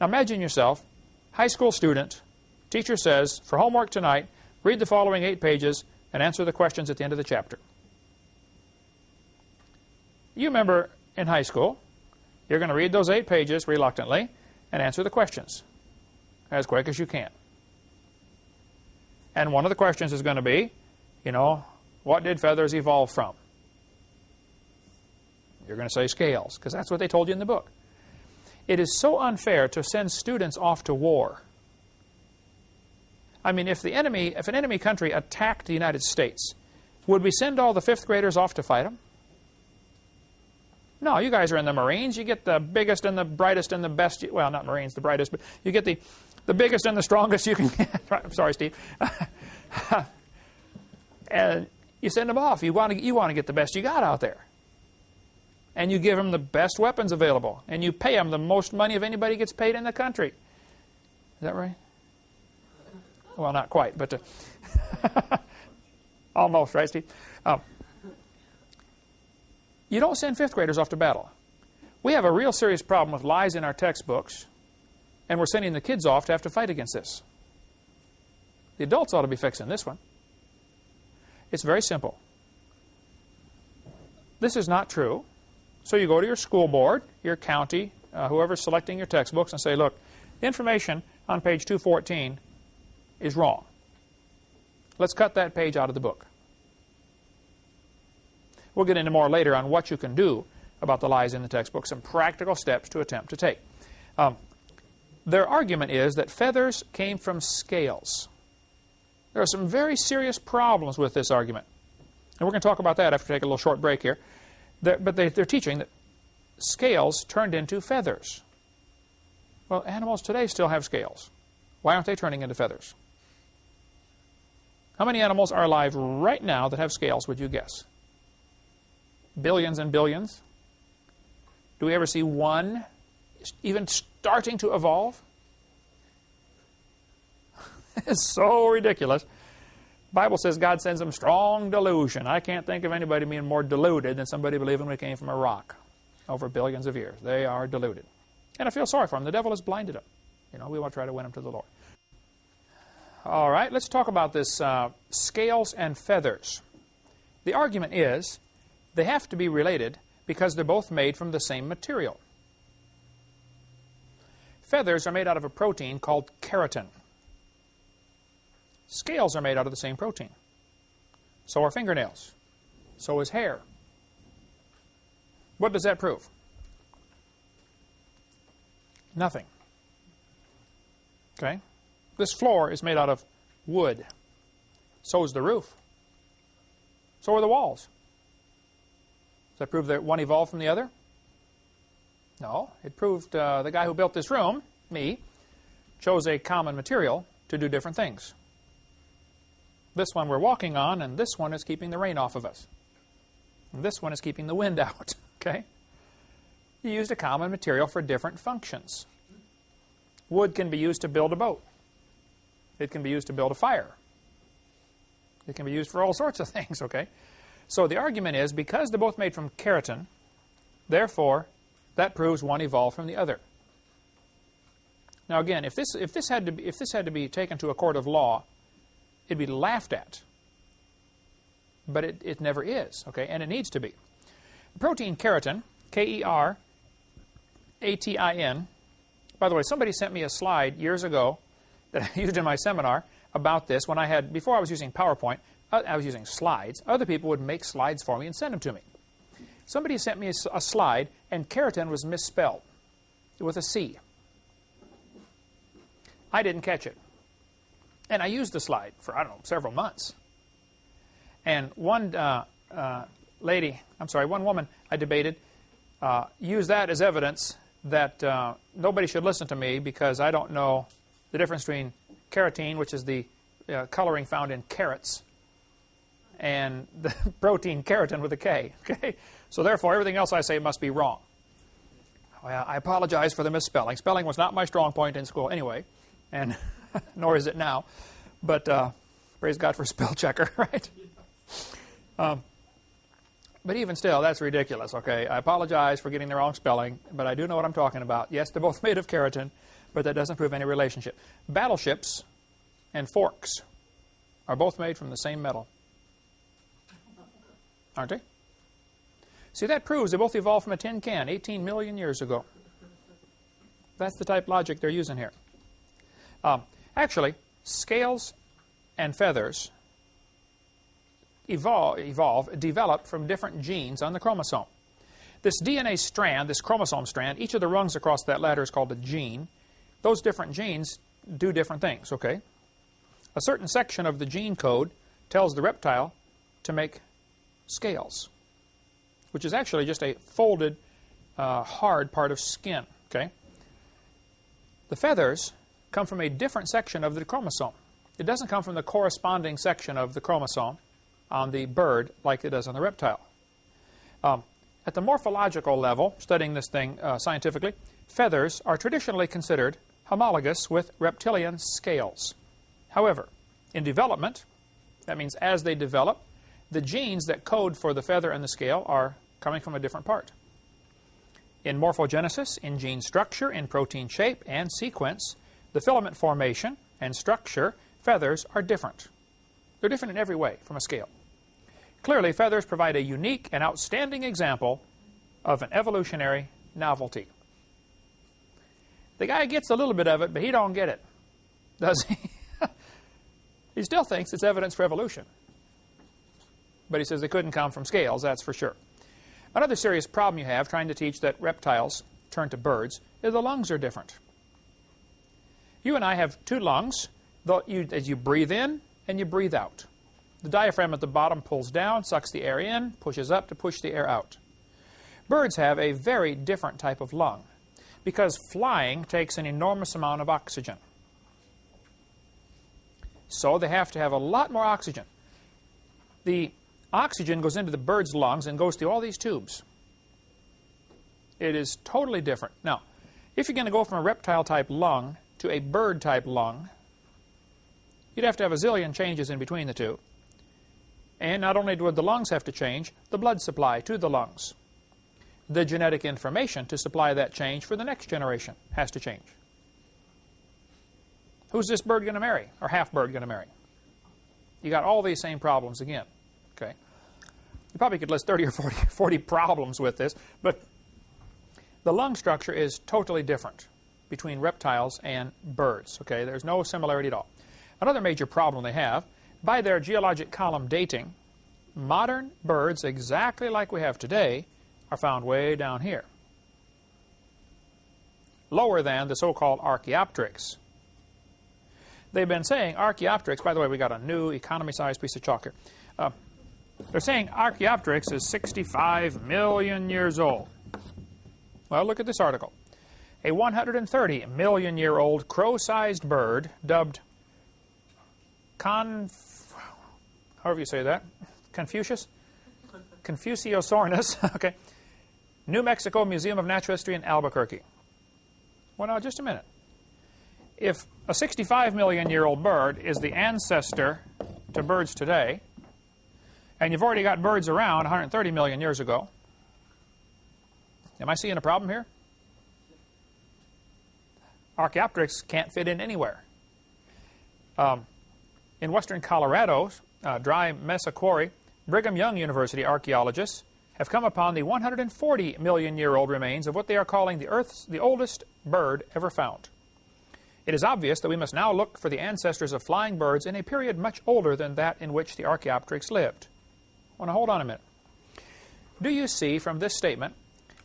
Now imagine yourself, high school student, teacher says, for homework tonight, read the following 8 pages and answer the questions at the end of the chapter. You remember in high school, You're going to read those 8 pages reluctantly and answer the questions as quick as you can. And one of the questions is going to be, what did feathers evolve from? You're going to say scales, because that's what they told you in the book. It is so unfair to send students off to war. I mean, if an enemy country attacked the United States, would we send all the 5th graders off to fight them? No, you guys are in the Marines. You get the biggest and the brightest and the best. Well, not Marines, the brightest, but you get the biggest and the strongest you can get. I'm sorry, Steve. And you send them off. You want to get the best you got out there. And you give them the best weapons available. And you pay them the most money of anybody gets paid in the country. Is that right? Well, not quite, but almost, right, Steve? You don't send 5th graders off to battle. We have a real serious problem with lies in our textbooks, and we're sending the kids off to have to fight against this. The adults ought to be fixing this one. It's very simple. This is not true. So you go to your school board, your county, whoever's selecting your textbooks, and say, look, the information on page 214 is wrong. Let's cut that page out of the book. We'll get into more later on what you can do about the lies in the textbook, some practical steps to attempt to take. Their argument is that feathers came from scales. There are some very serious problems with this argument. And we're going to talk about that after we take a little short break here. But they're teaching that scales turned into feathers. Well, animals today still have scales. Why aren't they turning into feathers? How many animals are alive right now that have scales, would you guess? Billions and billions. Do we ever see one even starting to evolve? It's so ridiculous. The Bible says God sends them strong delusion. I can't think of anybody being more deluded than somebody believing we came from a rock over billions of years. They are deluded. And I feel sorry for them. The devil has blinded them. We want to try to win them to the Lord. All right, let's talk about this scales and feathers. The argument is they have to be related because they're both made from the same material. Feathers are made out of a protein called keratin. Scales are made out of the same protein. So are fingernails. So is hair. What does that prove? Nothing. Okay? This floor is made out of wood. So is the roof. So are the walls. Does that prove that one evolved from the other? No. It proved the guy who built this room, me, chose a common material to do different things. This one we're walking on, and this one is keeping the rain off of us. And this one is keeping the wind out. Okay? You used a common material for different functions. Wood can be used to build a boat. It can be used to build a fire. It can be used for all sorts of things, okay? So the argument is, because they're both made from keratin, therefore, that proves one evolved from the other. Now again, if this had to be taken to a court of law, it'd be laughed at. But it never is, okay? And it needs to be. The protein keratin, K-E-R-A-T-I-N. By the way, somebody sent me a slide years ago that I used in my seminar about this before I was using PowerPoint, I was using slides. Other people would make slides for me and send them to me. Somebody sent me a slide, and keratin was misspelled with a C. I didn't catch it. And I used the slide for, I don't know, several months. And one woman I debated used that as evidence that nobody should listen to me because I don't know the difference between keratin, which is the coloring found in carrots, and the protein keratin with a K. Okay? So therefore, everything else I say must be wrong. Well, I apologize for the misspelling. Spelling was not my strong point in school anyway, and nor is it now. But praise God for spell checker, right? But even still, that's ridiculous, okay? I apologize for getting the wrong spelling, but I do know what I'm talking about. Yes, they're both made of keratin, but that doesn't prove any relationship. Battleships and forks are both made from the same metal. Aren't they? See, that proves they both evolved from a tin can 18 million years ago. That's the type of logic they're using here. Actually, scales and feathers develop from different genes on the chromosome. This DNA strand, this chromosome strand, each of the rungs across that ladder is called a gene. Those different genes do different things, okay? A certain section of the gene code tells the reptile to make scales, which is actually just a folded, hard part of skin, okay? The feathers come from a different section of the chromosome. It doesn't come from the corresponding section of the chromosome on the bird like it does on the reptile. At the morphological level, studying this thing scientifically, feathers are traditionally considered homologous with reptilian scales. However, in development, that means as they develop, the genes that code for the feather and the scale are coming from a different part. In morphogenesis, in gene structure, in protein shape and sequence, the filament formation and structure, feathers are different. They're different in every way from a scale. Clearly, feathers provide a unique and outstanding example of an evolutionary novelty. The guy gets a little bit of it, but he don't get it, does he? He still thinks it's evidence for evolution. But he says they couldn't come from scales, that's for sure. Another serious problem you have trying to teach that reptiles turn to birds is the lungs are different. You and I have two lungs as you breathe in and you breathe out. The diaphragm at the bottom pulls down, sucks the air in, pushes up to push the air out. Birds have a very different type of lung because flying takes an enormous amount of oxygen. So they have to have a lot more oxygen. The oxygen goes into the bird's lungs and goes through all these tubes. It is totally different. Now, if you're going to go from a reptile-type lung to a bird-type lung, you'd have to have a zillion changes in between the two. And not only would the lungs have to change, the blood supply to the lungs. The genetic information to supply that change for the next generation has to change. Who's this bird going to marry, or half-bird going to marry? You got all these same problems again. Okay. You probably could list 30 or 40 problems with this, but the lung structure is totally different between reptiles and birds. Okay, there's no similarity at all. Another major problem they have, by their geologic column dating, modern birds, exactly like we have today, are found way down here, lower than the so-called Archaeopteryx. They've been saying Archaeopteryx, by the way, we got a new economy-sized piece of chalk here. They're saying Archaeopteryx is 65 million years old. Well, look at this article. A 130 million year old crow-sized bird dubbed however you say that, Confuciosaurus, okay, New Mexico Museum of Natural History in Albuquerque. Well, now, just a minute. If a 65 million year old bird is the ancestor to birds today, and you've already got birds around 130 million years ago, am I seeing a problem here? Archaeopteryx can't fit in anywhere. In western Colorado, Dry Mesa Quarry, Brigham Young University archaeologists have come upon the 140 million year old remains of what they are calling the oldest bird ever found. It is obvious that we must now look for the ancestors of flying birds in a period much older than that in which the Archaeopteryx lived. Well, now hold on a minute. Do you see from this statement,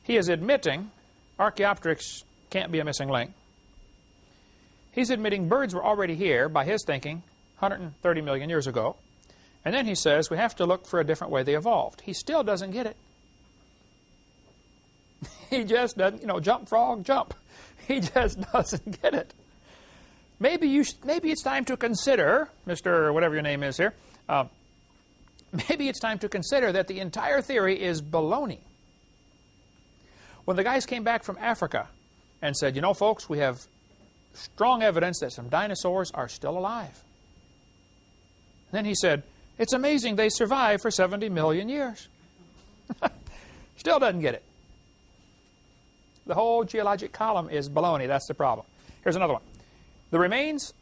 he is admitting Archaeopteryx can't be a missing link. He's admitting birds were already here, by his thinking, 130 million years ago. And then he says we have to look for a different way they evolved. He still doesn't get it. He just doesn't, jump, frog, jump. He just doesn't get it. Maybe it's time to consider, Mr. whatever your name is here, maybe it's time to consider that the entire theory is baloney. When the guys came back from Africa and said, folks, we have strong evidence that some dinosaurs are still alive. Then he said, it's amazing they survived for 70 million years. Still doesn't get it. The whole geologic column is baloney. That's the problem. Here's another one. The remains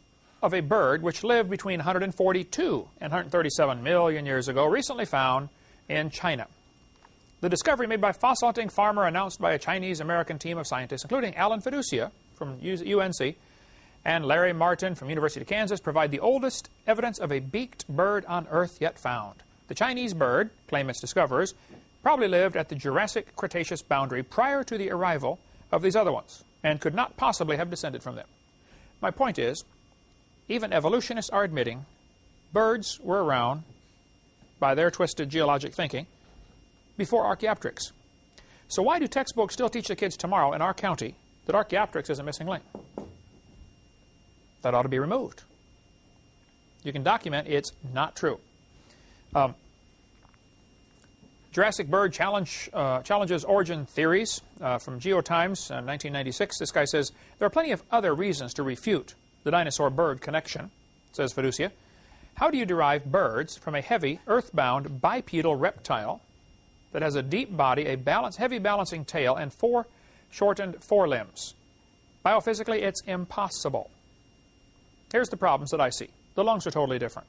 of a bird which lived between 142 and 137 million years ago, recently found in China. The discovery made by fossil hunting farmer announced by a Chinese-American team of scientists, including Alan Fiducia from UNC and Larry Martin from University of Kansas, provide the oldest evidence of a beaked bird on Earth yet found. The Chinese bird, claim its discoverers, probably lived at the Jurassic-Cretaceous boundary prior to the arrival of these other ones, and could not possibly have descended from them. My point is, even evolutionists are admitting birds were around, by their twisted geologic thinking, before Archaeopteryx. So why do textbooks still teach the kids tomorrow in our county that Archaeopteryx is a missing link? That ought to be removed. You can document it's not true. Jurassic bird challenges origin theories from GeoTimes, 1996. This guy says, there are plenty of other reasons to refute the dinosaur-bird connection, says Fiducia. How do you derive birds from a heavy, earthbound, bipedal reptile that has a deep body, a heavy balancing tail, and 4 shortened forelimbs? Biophysically, it's impossible. Here's the problems that I see. The lungs are totally different.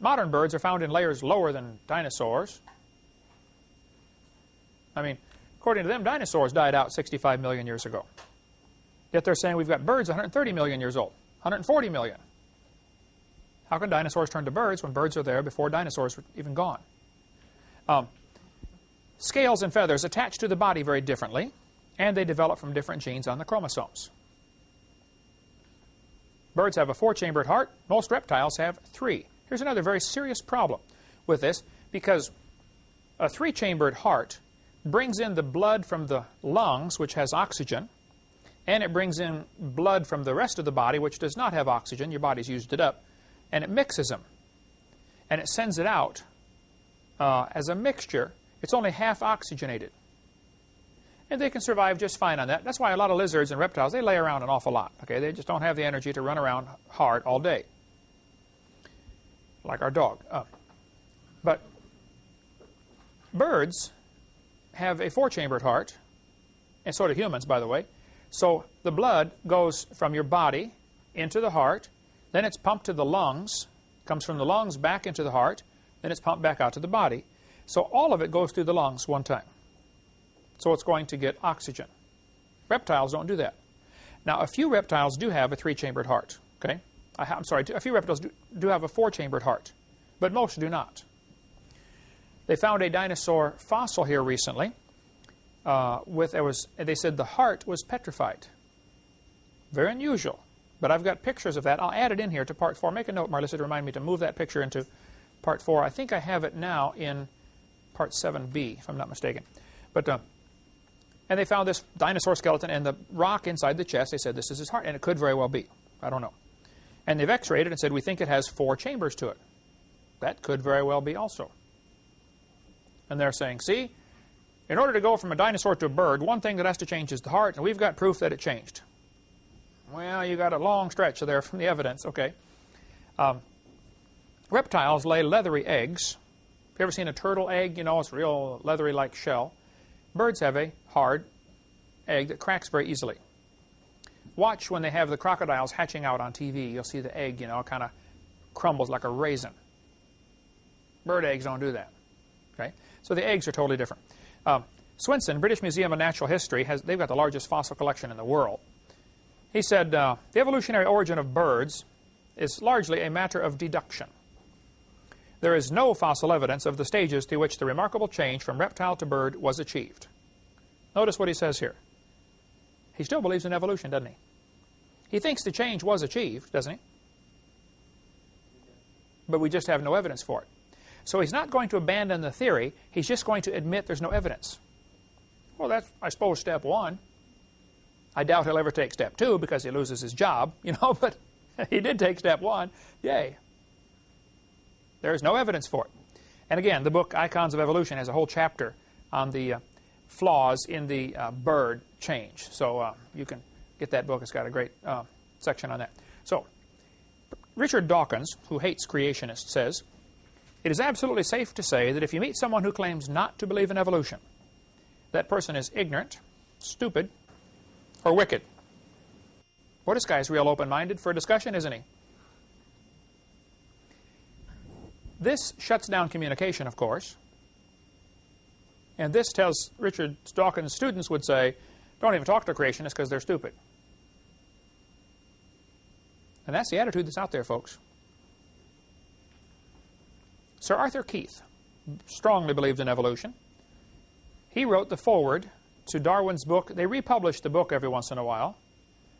Modern birds are found in layers lower than dinosaurs. I mean, according to them, dinosaurs died out 65 million years ago. Yet they're saying we've got birds 130 million years old, 140 million. How can dinosaurs turn to birds when birds are there before dinosaurs were even gone? Scales and feathers attach to the body very differently, and they develop from different genes on the chromosomes. Birds have a 4-chambered heart. Most reptiles have 3. Here's another very serious problem with this, because a 3-chambered heart brings in the blood from the lungs, which has oxygen, and it brings in blood from the rest of the body, which does not have oxygen. Your body's used it up. And it mixes them. And it sends it out as a mixture. It's only half oxygenated. And they can survive just fine on that. That's why a lot of lizards and reptiles, they lay around an awful lot. Okay, they just don't have the energy to run around hard all day. Like our dog. But birds have a 4-chambered heart, and so do humans, by the way. So the blood goes from your body into the heart, then it's pumped to the lungs, comes from the lungs back into the heart, then it's pumped back out to the body. So all of it goes through the lungs one time. So it's going to get oxygen. Reptiles don't do that. Now, a few reptiles do have a 3-chambered heart. Okay, I'm sorry, a few reptiles do have a 4-chambered heart, but most do not. They found a dinosaur fossil here recently. They said the heart was petrified. Very unusual. But I've got pictures of that. I'll add it in here to Part 4. Make a note, Marlissa, to remind me to move that picture into Part 4. I think I have it now in Part 7b, if I'm not mistaken. But and they found this dinosaur skeleton and the rock inside the chest. They said this is his heart, and it could very well be. I don't know. And they've x-rayed it and said we think it has 4 chambers to it. That could very well be also. And they're saying, see, in order to go from a dinosaur to a bird, one thing that has to change is the heart, and we've got proof that it changed. Well, you got a long stretch there from the evidence. Okay. Reptiles lay leathery eggs. Have you ever seen a turtle egg? You know, it's real leathery like shell. Birds have a hard egg that cracks very easily. Watch when they have the crocodiles hatching out on TV. You'll see the egg, you know, kind of crumbles like a raisin. Bird eggs don't do that. Okay. So the eggs are totally different. Swinson, British Museum of Natural History, they've got the largest fossil collection in the world. He said, the evolutionary origin of birds is largely a matter of deduction. There is no fossil evidence of the stages through which the remarkable change from reptile to bird was achieved. Notice what he says here. He still believes in evolution, doesn't he? He thinks the change was achieved, doesn't he? But we just have no evidence for it. So he's not going to abandon the theory. He's just going to admit there's no evidence. Well, that's, I suppose, step 1. I doubt he'll ever take step 2 because he loses his job, you know, but he did take step 1. Yay. There's no evidence for it. And again, the book Icons of Evolution has a whole chapter on the flaws in the bird change. So you can get that book. It's got a great section on that. So Richard Dawkins, who hates creationists, says, it is absolutely safe to say that if you meet someone who claims not to believe in evolution, that person is ignorant, stupid, or wicked. Well, this guy's real open-minded for a discussion, isn't he? This shuts down communication, of course. And this tells Richard Dawkins' students would say, don't even talk to creationists because they're stupid. And that's the attitude that's out there, folks. Sir Arthur Keith strongly believed in evolution. He wrote the foreword to Darwin's book. They republished the book every once in a while.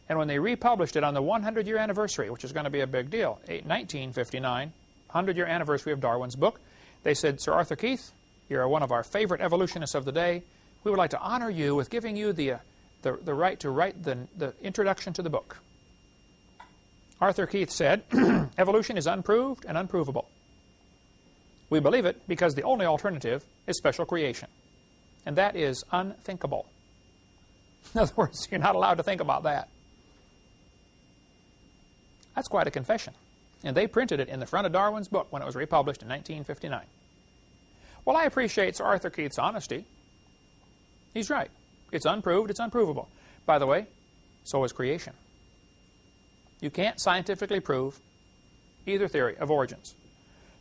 And when they republished it on the 100-year anniversary, which is going to be a big deal, 1959, 100-year anniversary of Darwin's book, they said, Sir Arthur Keith, you're one of our favorite evolutionists of the day. We would like to honor you with giving you the right to write the introduction to the book. Arthur Keith said, evolution is unproved and unprovable. We believe it because the only alternative is special creation. And that is unthinkable. In other words, you're not allowed to think about that. That's quite a confession. And they printed it in the front of Darwin's book when it was republished in 1959. Well, I appreciate Sir Arthur Keith's honesty. He's right. It's unproved, it's unprovable. By the way, so is creation. You can't scientifically prove either theory of origins.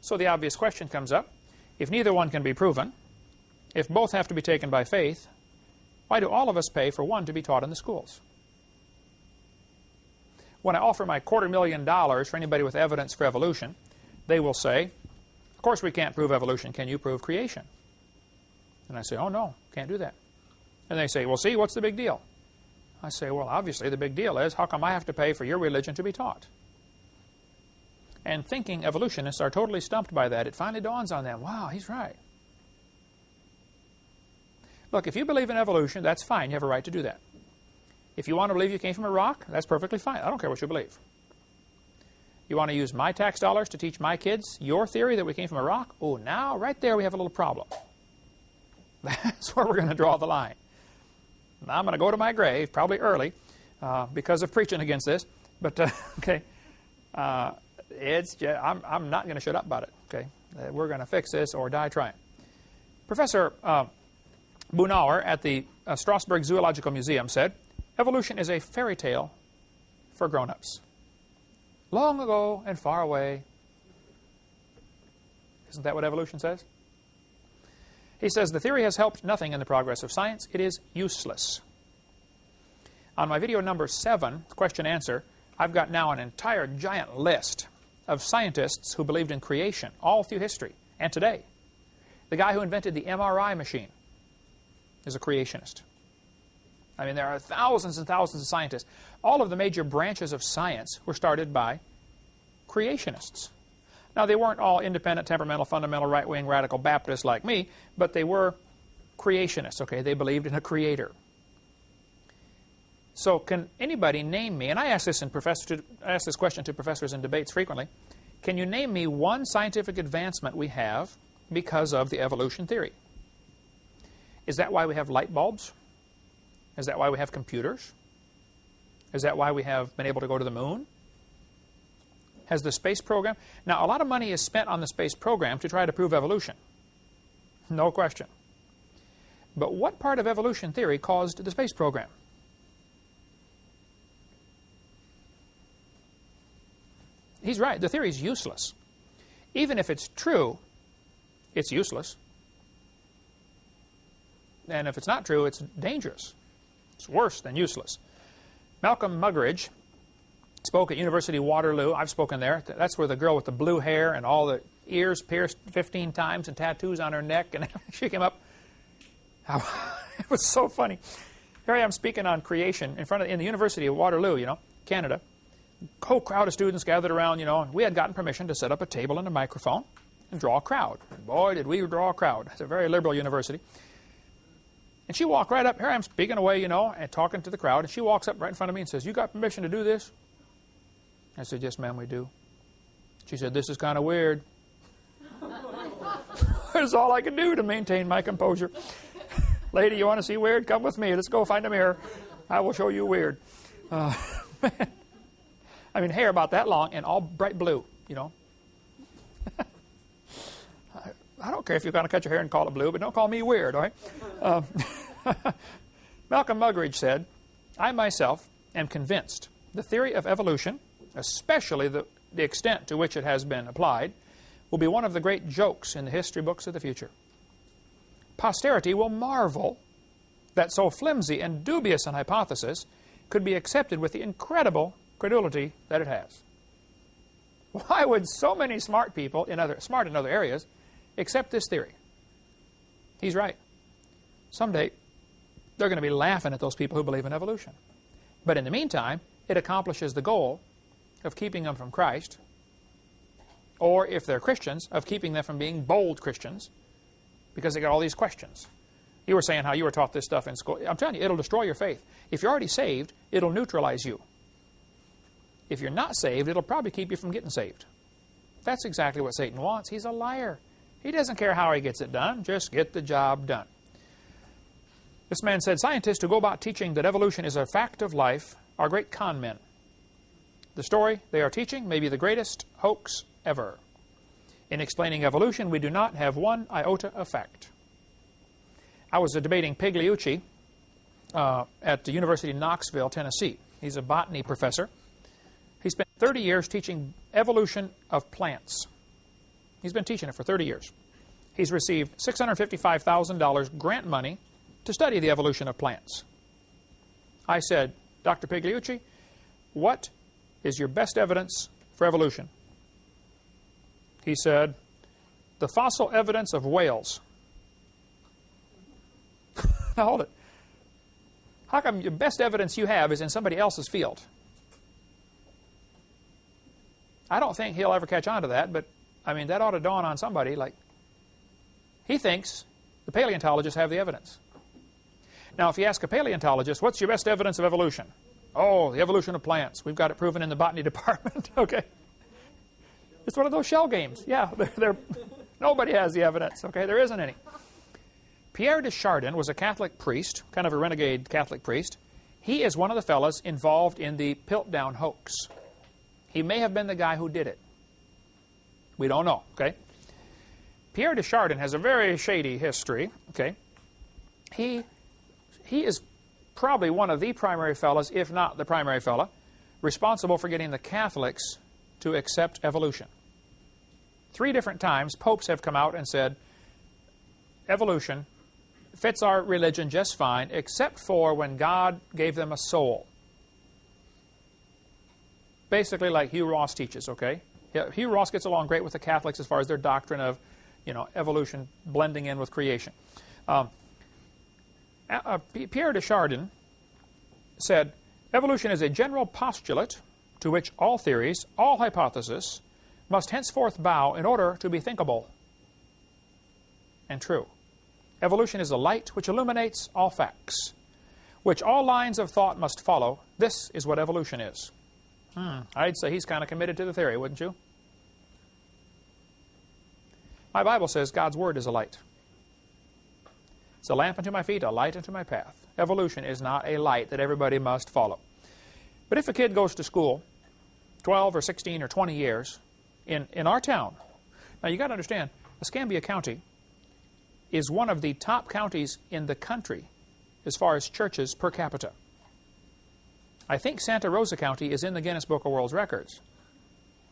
So the obvious question comes up, if neither one can be proven, if both have to be taken by faith, why do all of us pay for one to be taught in the schools? When I offer my $250,000 for anybody with evidence for evolution, they will say, of course we can't prove evolution. Can you prove creation? And I say, oh no, can't do that. And they say, well, see, what's the big deal? I say, well, obviously the big deal is, how come I have to pay for your religion to be taught? And thinking evolutionists are totally stumped by that. It finally dawns on them, wow, he's right. Look, if you believe in evolution, that's fine. You have a right to do that. If you want to believe you came from a rock, that's perfectly fine. I don't care what you believe. You want to use my tax dollars to teach my kids your theory that we came from a rock? Oh, now, right there we have a little problem. That's where we're going to draw the line. Now, I'm going to go to my grave, probably early, because of preaching against this. But, okay, it's just, I'm not going to shut up about it. Okay, we're going to fix this or die trying. Professor Bunauer at the Strasbourg Zoological Museum said, evolution is a fairy tale for grown-ups. Long ago and far away. Isn't that what evolution says? He says, the theory has helped nothing in the progress of science. It is useless. On my video number 7, question-answer, I've got now an entire giant list of scientists who believed in creation all through history and today. The guy who invented the MRI machine is a creationist. I mean, there are thousands and thousands of scientists. All of the major branches of science were started by creationists. Now, they weren't all independent, temperamental, fundamental, right-wing, radical Baptists like me, but they were creationists, okay? They believed in a creator. So can anybody name me, and I ask this question to professors in debates frequently, can you name me one scientific advancement we have because of the evolution theory? Is that why we have light bulbs? Is that why we have computers? Is that why we have been able to go to the moon? Has the space program... Now, a lot of money is spent on the space program to try to prove evolution. No question. But what part of evolution theory caused the space program? He's right. The theory is useless. Even if it's true, it's useless. And if it's not true, it's dangerous. It's worse than useless. Malcolm Muggeridge spoke at University of Waterloo. I've spoken there. That's where the girl with the blue hair and all the ears pierced 15 times and tattoos on her neck, and she came up. It was so funny. Here I am speaking on creation in the University of Waterloo, Canada. A whole crowd of students gathered around, and we had gotten permission to set up a table and a microphone and draw a crowd. And boy, did we draw a crowd. It's a very liberal university. And she walked right up. Here I am speaking away, and talking to the crowd. And she walks up right in front of me and says, you got permission to do this? I said, yes, ma'am, we do. She said, this is kind of weird. That's all I could do to maintain my composure. Lady, you want to see weird? Come with me. Let's go find a mirror. I will show you weird. Man. I mean, hair about that long and all bright blue, I don't care if you're going to cut your hair and call it blue, but don't call me weird, all right? Malcolm Muggeridge said, I myself am convinced the theory of evolution, especially the extent to which it has been applied, will be one of the great jokes in the history books of the future. Posterity will marvel that so flimsy and dubious an hypothesis could be accepted with the incredible credulity that it has. Why would so many smart people, smart in other areas, accept this theory? He's right. Someday, they're going to be laughing at those people who believe in evolution. But in the meantime, it accomplishes the goal of keeping them from Christ, or if they're Christians, of keeping them from being bold Christians, because they got all these questions. You were saying how you were taught this stuff in school. I'm telling you, it'll destroy your faith. If you're already saved, it'll neutralize you. If you're not saved, it'll probably keep you from getting saved. That's exactly what Satan wants. He's a liar. He doesn't care how he gets it done. Just get the job done. This man said, scientists who go about teaching that evolution is a fact of life are great con men. The story they are teaching may be the greatest hoax ever. In explaining evolution, we do not have one iota of fact. I was debating Pigliucci at the University of Knoxville, Tennessee. He's a botany professor. He spent 30 years teaching evolution of plants. He's been teaching it for 30 years. He's received $655,000 grant money to study the evolution of plants. I said, Dr. Pigliucci, what is your best evidence for evolution? He said, the fossil evidence of whales. Now hold it. How come the best evidence you have is in somebody else's field? I don't think he'll ever catch on to that, but I mean, that ought to dawn on somebody. Like, he thinks the paleontologists have the evidence. Now, if you ask a paleontologist, what's your best evidence of evolution? Oh, the evolution of plants. We've got it proven in the botany department. Okay. It's one of those shell games. Yeah, nobody has the evidence. Okay, there isn't any. Pierre de Chardin was a Catholic priest, kind of a renegade Catholic priest. He is one of the fellows involved in the Piltdown hoax. He may have been the guy who did it. We don't know, okay? Pierre de Chardin has a very shady history, okay? He is probably one of the primary fellows, if not the primary fellow, responsible for getting the Catholics to accept evolution. 3 different times, popes have come out and said, evolution fits our religion just fine, except for when God gave them a soul. Basically like Hugh Ross teaches, okay? Hugh Ross gets along great with the Catholics as far as their doctrine of, evolution blending in with creation. Pierre de Chardin said, evolution is a general postulate to which all theories, all hypotheses, must henceforth bow in order to be thinkable and true. Evolution is a light which illuminates all facts, which all lines of thought must follow. This is what evolution is. I'd say he's kind of committed to the theory, wouldn't you? My Bible says God's Word is a light. It's a lamp unto my feet, a light unto my path. Evolution is not a light that everybody must follow. But if a kid goes to school 12 or 16 or 20 years in our town, now you got to understand, Escambia County is one of the top counties in the country as far as churches per capita. I think Santa Rosa County is in the Guinness Book of World Records.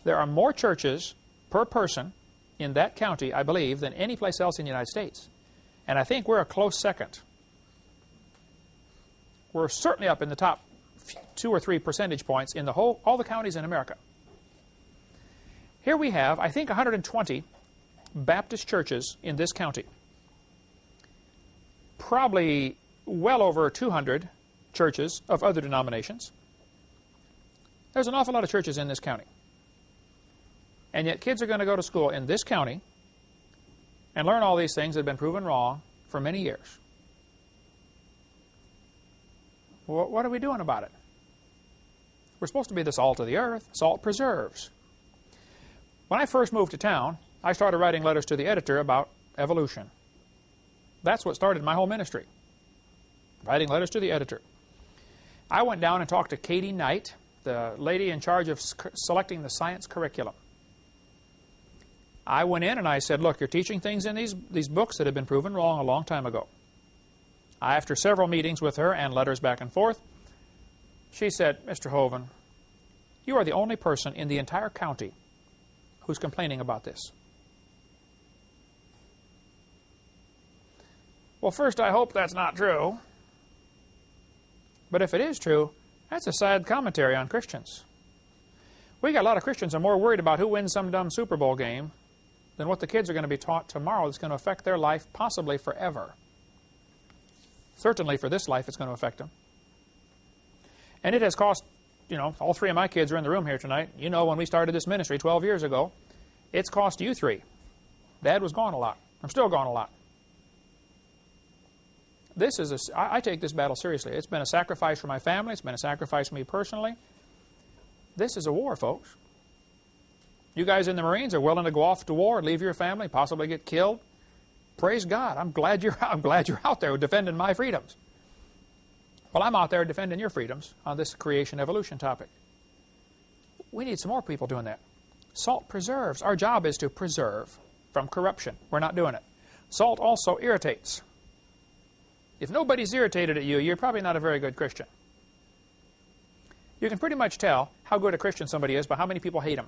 There are more churches per person in that county, I believe, than any place else in the United States. And I think we're a close second. We're certainly up in the top 2 or 3 percentage points in all the counties in America. Here we have, I think, 120 Baptist churches in this county. Probably well over 200 churches of other denominations. There's an awful lot of churches in this county. And yet kids are going to go to school in this county and learn all these things that have been proven wrong for many years. What are we doing about it? We're supposed to be the salt of the earth. Salt preserves. When I first moved to town, I started writing letters to the editor about evolution. That's what started my whole ministry. Writing letters to the editor. I went down and talked to Katie Knight, the lady in charge of selecting the science curriculum. I went in and I said, look, you're teaching things in these books that have been proven wrong a long time ago. After several meetings with her and letters back and forth, she said, Mr. Hovind, you are the only person in the entire county who's complaining about this. Well, first, I hope that's not true. But if it is true, that's a sad commentary on Christians. We got a lot of Christians who are more worried about who wins some dumb Super Bowl game than what the kids are going to be taught tomorrow that's going to affect their life possibly forever. Certainly for this life it's going to affect them. And it has cost, you know, all three of my kids are in the room here tonight. You know, when we started this ministry 12 years ago, it's cost you three. Dad was gone a lot. I'm still gone a lot. This is I take this battle seriously. It's been a sacrifice for my family. It's been a sacrifice for me personally. This is a war, folks. You guys in the Marines are willing to go off to war, leave your family, possibly get killed. Praise God. I'm glad you're out there defending my freedoms. Well, I'm out there defending your freedoms on this creation evolution topic. We need some more people doing that. Salt preserves. Our job is to preserve from corruption. We're not doing it. Salt also irritates. If nobody's irritated at you, you're probably not a very good Christian. You can pretty much tell how good a Christian somebody is by how many people hate him.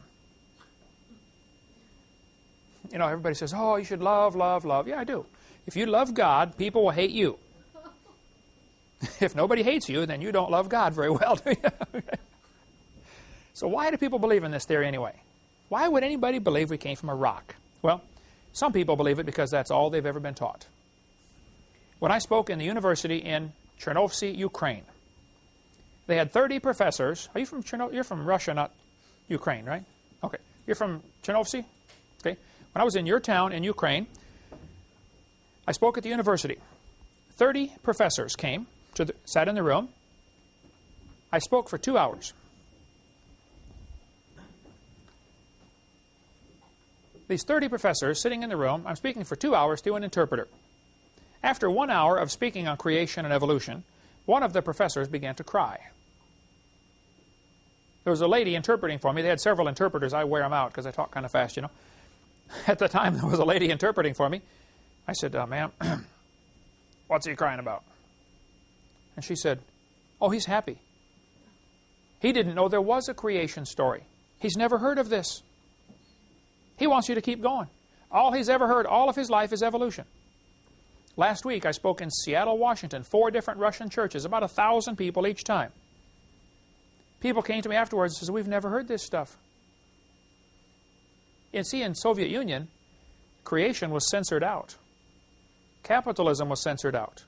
You know, everybody says, oh, you should love, love, love. Yeah, I do. If you love God, people will hate you. If nobody hates you, then you don't love God very well, do you? So why do people believe in this theory anyway? Why would anybody believe we came from a rock? Well, some people believe it because that's all they've ever been taught. When I spoke in the university in Chernovtsi, Ukraine, they had 30 professors. Are you from Chernovtsi? You're from Russia, not Ukraine, right? Okay. You're from Chernovtsi? Okay. When I was in your town in Ukraine, I spoke at the university. 30 professors came, sat in the room. I spoke for 2 hours. These 30 professors sitting in the room, I'm speaking for 2 hours through an interpreter. After 1 hour of speaking on creation and evolution, one of the professors began to cry. There was a lady interpreting for me. They had several interpreters. I wear them out because I talk kind of fast, you know. At the time, there was a lady interpreting for me. I said, ma'am, what's he crying about? And she said, oh, he's happy. He didn't know there was a creation story. He's never heard of this. He wants you to keep going. All he's ever heard all of his life is evolution. Last week, I spoke in Seattle, Washington, 4 different Russian churches, about 1,000 people each time. People came to me afterwards and said, we've never heard this stuff. In Soviet Union, creation was censored out. Capitalism was censored out.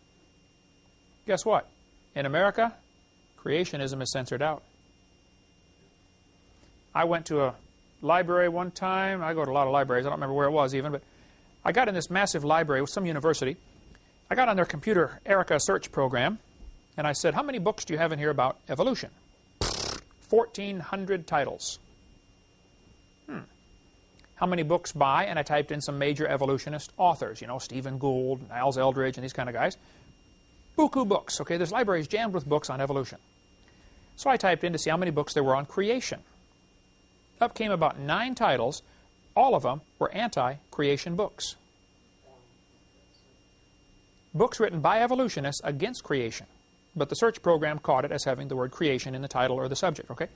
Guess what? In America, creationism is censored out. I went to a library one time. I go to a lot of libraries. I don't remember where it was even, but I got in this massive library with some university. I got on their computer Erica search program, and I said, how many books do you have in here about evolution? 1,400 titles. How many books by? And I typed in some major evolutionist authors, you know, Stephen Gould, Niles Eldridge, and these kind of guys. Buku books, okay? This library is jammed with books on evolution. So I typed in to see how many books there were on creation. Up came about 9 titles. All of them were anti-creation books. Books written by evolutionists against creation. But the search program caught it as having the word creation in the title or the subject, okay?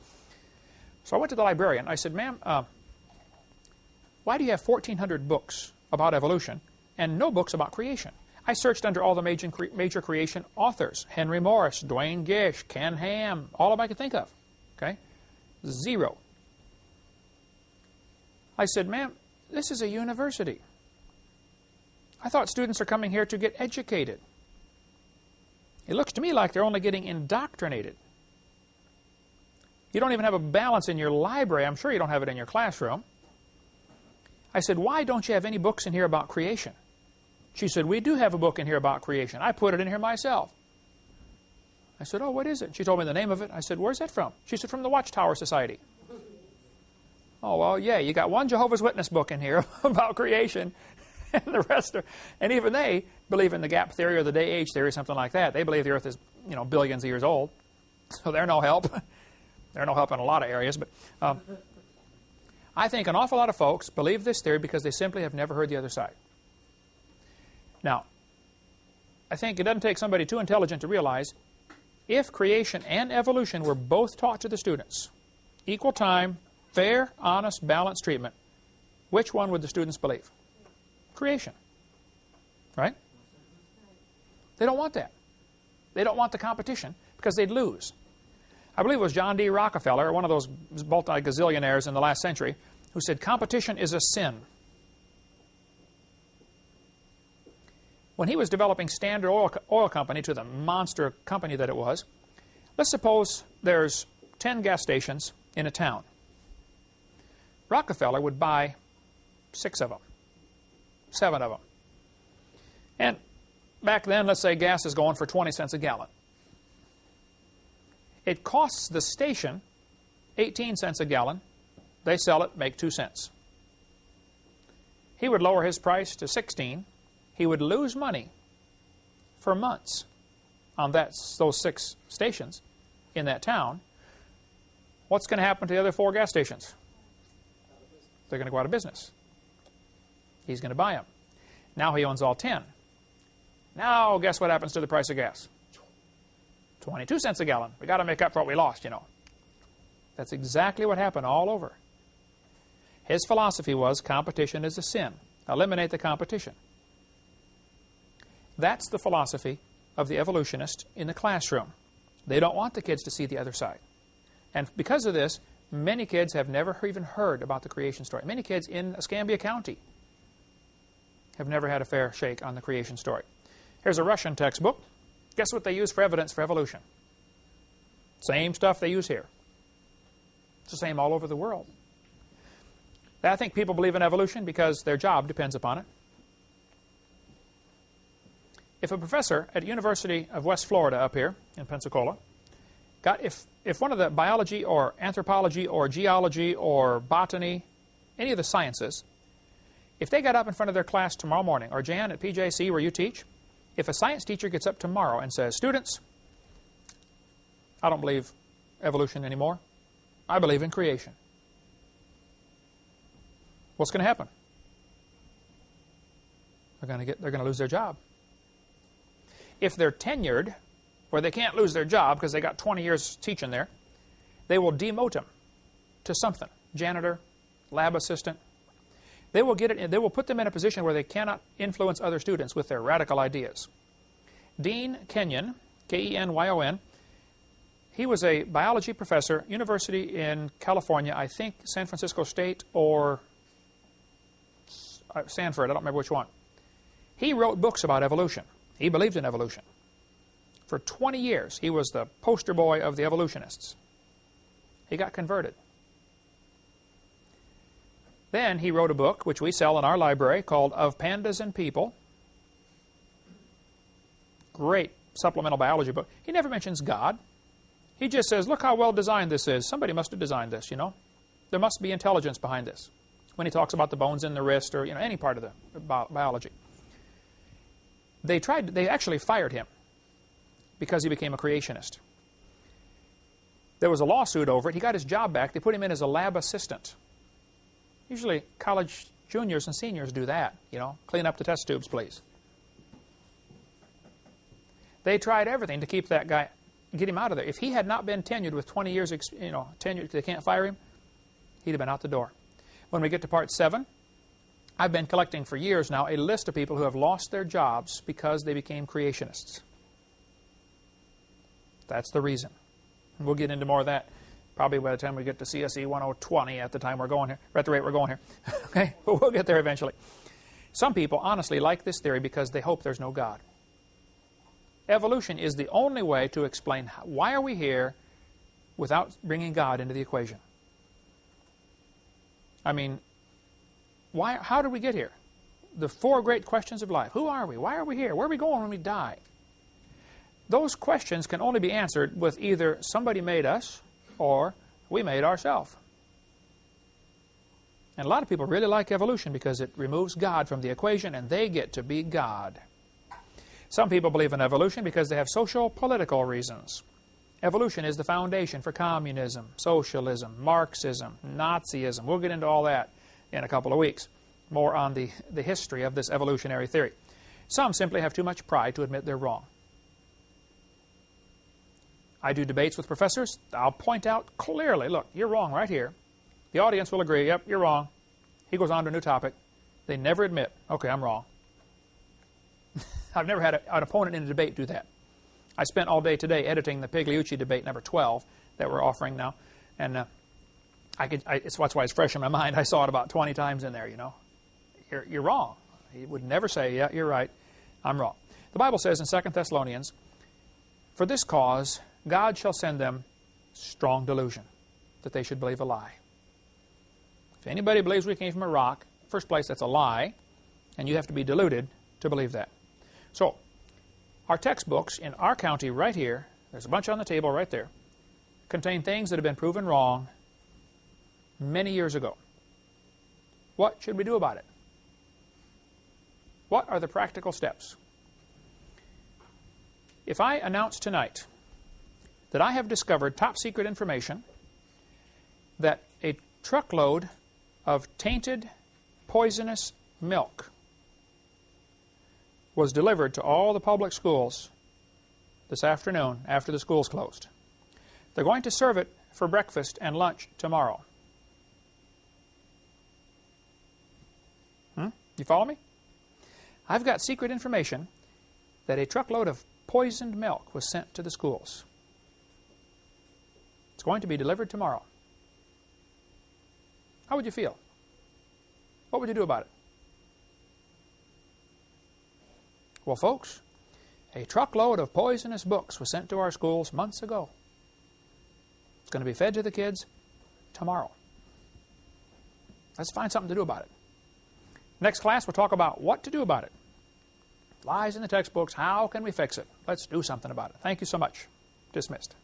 So I went to the librarian. I said, ma'am, why do you have 1,400 books about evolution and no books about creation? I searched under all the major creation authors. Henry Morris, Dwayne Gish, Ken Ham, all of them I could think of, okay? 0. I said, ma'am, this is a university. I thought students are coming here to get educated. It looks to me like they're only getting indoctrinated. You don't even have a balance in your library. I'm sure you don't have it in your classroom. I said, why don't you have any books in here about creation? She said, we do have a book in here about creation. I put it in here myself. I said, oh, what is it? She told me the name of it. I said, where's that from? She said, from the Watchtower Society. Oh, well, yeah, you got one Jehovah's Witness book in here about creation, and the rest are, and even they believe in the gap theory or the day-age theory, something like that. They believe the Earth is, you know, billions of years old, so they're no help. They're no help in a lot of areas, but I think an awful lot of folks believe this theory because they simply have never heard the other side. Now, I think it doesn't take somebody too intelligent to realize if creation and evolution were both taught to the students, equal time, fair, honest, balanced treatment, which one would the students believe? Creation. Right? They don't want that. They don't want the competition because they'd lose. I believe it was John D. Rockefeller, one of those multi-gazillionaires in the last century, who said competition is a sin. When he was developing Standard Oil Company to the monster company that it was, let's suppose there's 10 gas stations in a town. Rockefeller would buy 6 of them, 7 of them. And back then, let's say gas is going for 20 cents a gallon. It costs the station 18 cents a gallon. They sell it, make 2 cents. He would lower his price to 16. He would lose money for months on those 6 stations in that town. What's going to happen to the other 4 gas stations? They're going to go out of business. He's going to buy them. Now he owns all 10. Now guess what happens to the price of gas? 22 cents a gallon. We've got to make up for what we lost, you know. That's exactly what happened all over. His philosophy was competition is a sin. Eliminate the competition. That's the philosophy of the evolutionist in the classroom. They don't want the kids to see the other side. And because of this, many kids have never even heard about the creation story. Many kids in Escambia County have never had a fair shake on the creation story. Here's a Russian textbook. Guess what they use for evidence for evolution? Same stuff they use here. It's the same all over the world. I think people believe in evolution because their job depends upon it. If a professor at the University of West Florida up here in Pensacola if one of the biology or anthropology or geology or botany, any of the sciences, if they got up in front of their class tomorrow morning, or Jan at PJC where you teach, if a science teacher gets up tomorrow and says, students, I don't believe evolution anymore. I believe in creation. What's going to happen? They're going to lose their job. If they're tenured, where they can't lose their job because they got 20 years teaching there, they will demote them to something. Janitor, lab assistant. They will put them in a position where they cannot influence other students with their radical ideas. Dean Kenyon, K-E-N-Y-O-N, he was a biology professor, university in California, I think San Francisco State or Stanford, I don't remember which one. He wrote books about evolution. He believed in evolution. For 20 years, he was the poster boy of the evolutionists. He got converted. Then he wrote a book, which we sell in our library, called Of Pandas and People. Great supplemental biology book. He never mentions God. He just says, look how well designed this is. Somebody must have designed this, you know. There must be intelligence behind this. When he talks about the bones in the wrist or, you know, any part of the biology. They actually fired him because he became a creationist. There was a lawsuit over it. He got his job back. They put him in as a lab assistant. Usually college juniors and seniors do that, you know. Clean up the test tubes, please. They tried everything to keep that guy, get him out of there. If he had not been tenured with 20 years, tenured, they can't fire him, he'd have been out the door. When we get to part 7, I've been collecting for years now a list of people who have lost their jobs because they became creationists. That's the reason. And we'll get into more of that probably by the time we get to CSE 1020 at the time we're going here, or at the rate we're going here. Okay, but we'll get there eventually. Some people honestly like this theory because they hope there's no God. Evolution is the only way to explain why are we here without bringing God into the equation. I mean, how did we get here? The 4 great questions of life. Who are we? Why are we here? Where are we going when we die? Those questions can only be answered with either somebody made us or we made ourselves. And a lot of people really like evolution because it removes God from the equation and they get to be God. Some people believe in evolution because they have social, political reasons. Evolution is the foundation for communism, socialism, Marxism, Nazism. We'll get into all that in a couple of weeks. More on the history of this evolutionary theory. Some simply have too much pride to admit they're wrong. I do debates with professors. I'll point out clearly, look, you're wrong right here. The audience will agree, yep, you're wrong. He goes on to a new topic. They never admit, okay, I'm wrong. I've never had an opponent in a debate do that. I spent all day today editing the Pigliucci debate number 12 that we're offering now, and that's why it's fresh in my mind. I saw it about 20 times in there. You know, you're wrong. He would never say, "Yeah, you're right. I'm wrong." The Bible says in 2 Thessalonians, "For this cause God shall send them strong delusion, that they should believe a lie." If anybody believes we came from a rock, first place, that's a lie, and you have to be deluded to believe that. So, our textbooks in our county right here, there's a bunch on the table right there, contain things that have been proven wrong many years ago. What should we do about it? What are the practical steps? If I announce tonight that I have discovered top secret information that a truckload of tainted, poisonous milk was delivered to all the public schools this afternoon after the schools closed. They're going to serve it for breakfast and lunch tomorrow. You follow me? I've got secret information that a truckload of poisoned milk was sent to the schools. It's going to be delivered tomorrow. How would you feel? What would you do about it? Well, folks, a truckload of poisonous books was sent to our schools months ago. It's going to be fed to the kids tomorrow. Let's find something to do about it. Next class, we'll talk about what to do about it. Lies in the textbooks. How can we fix it? Let's do something about it. Thank you so much. Dismissed.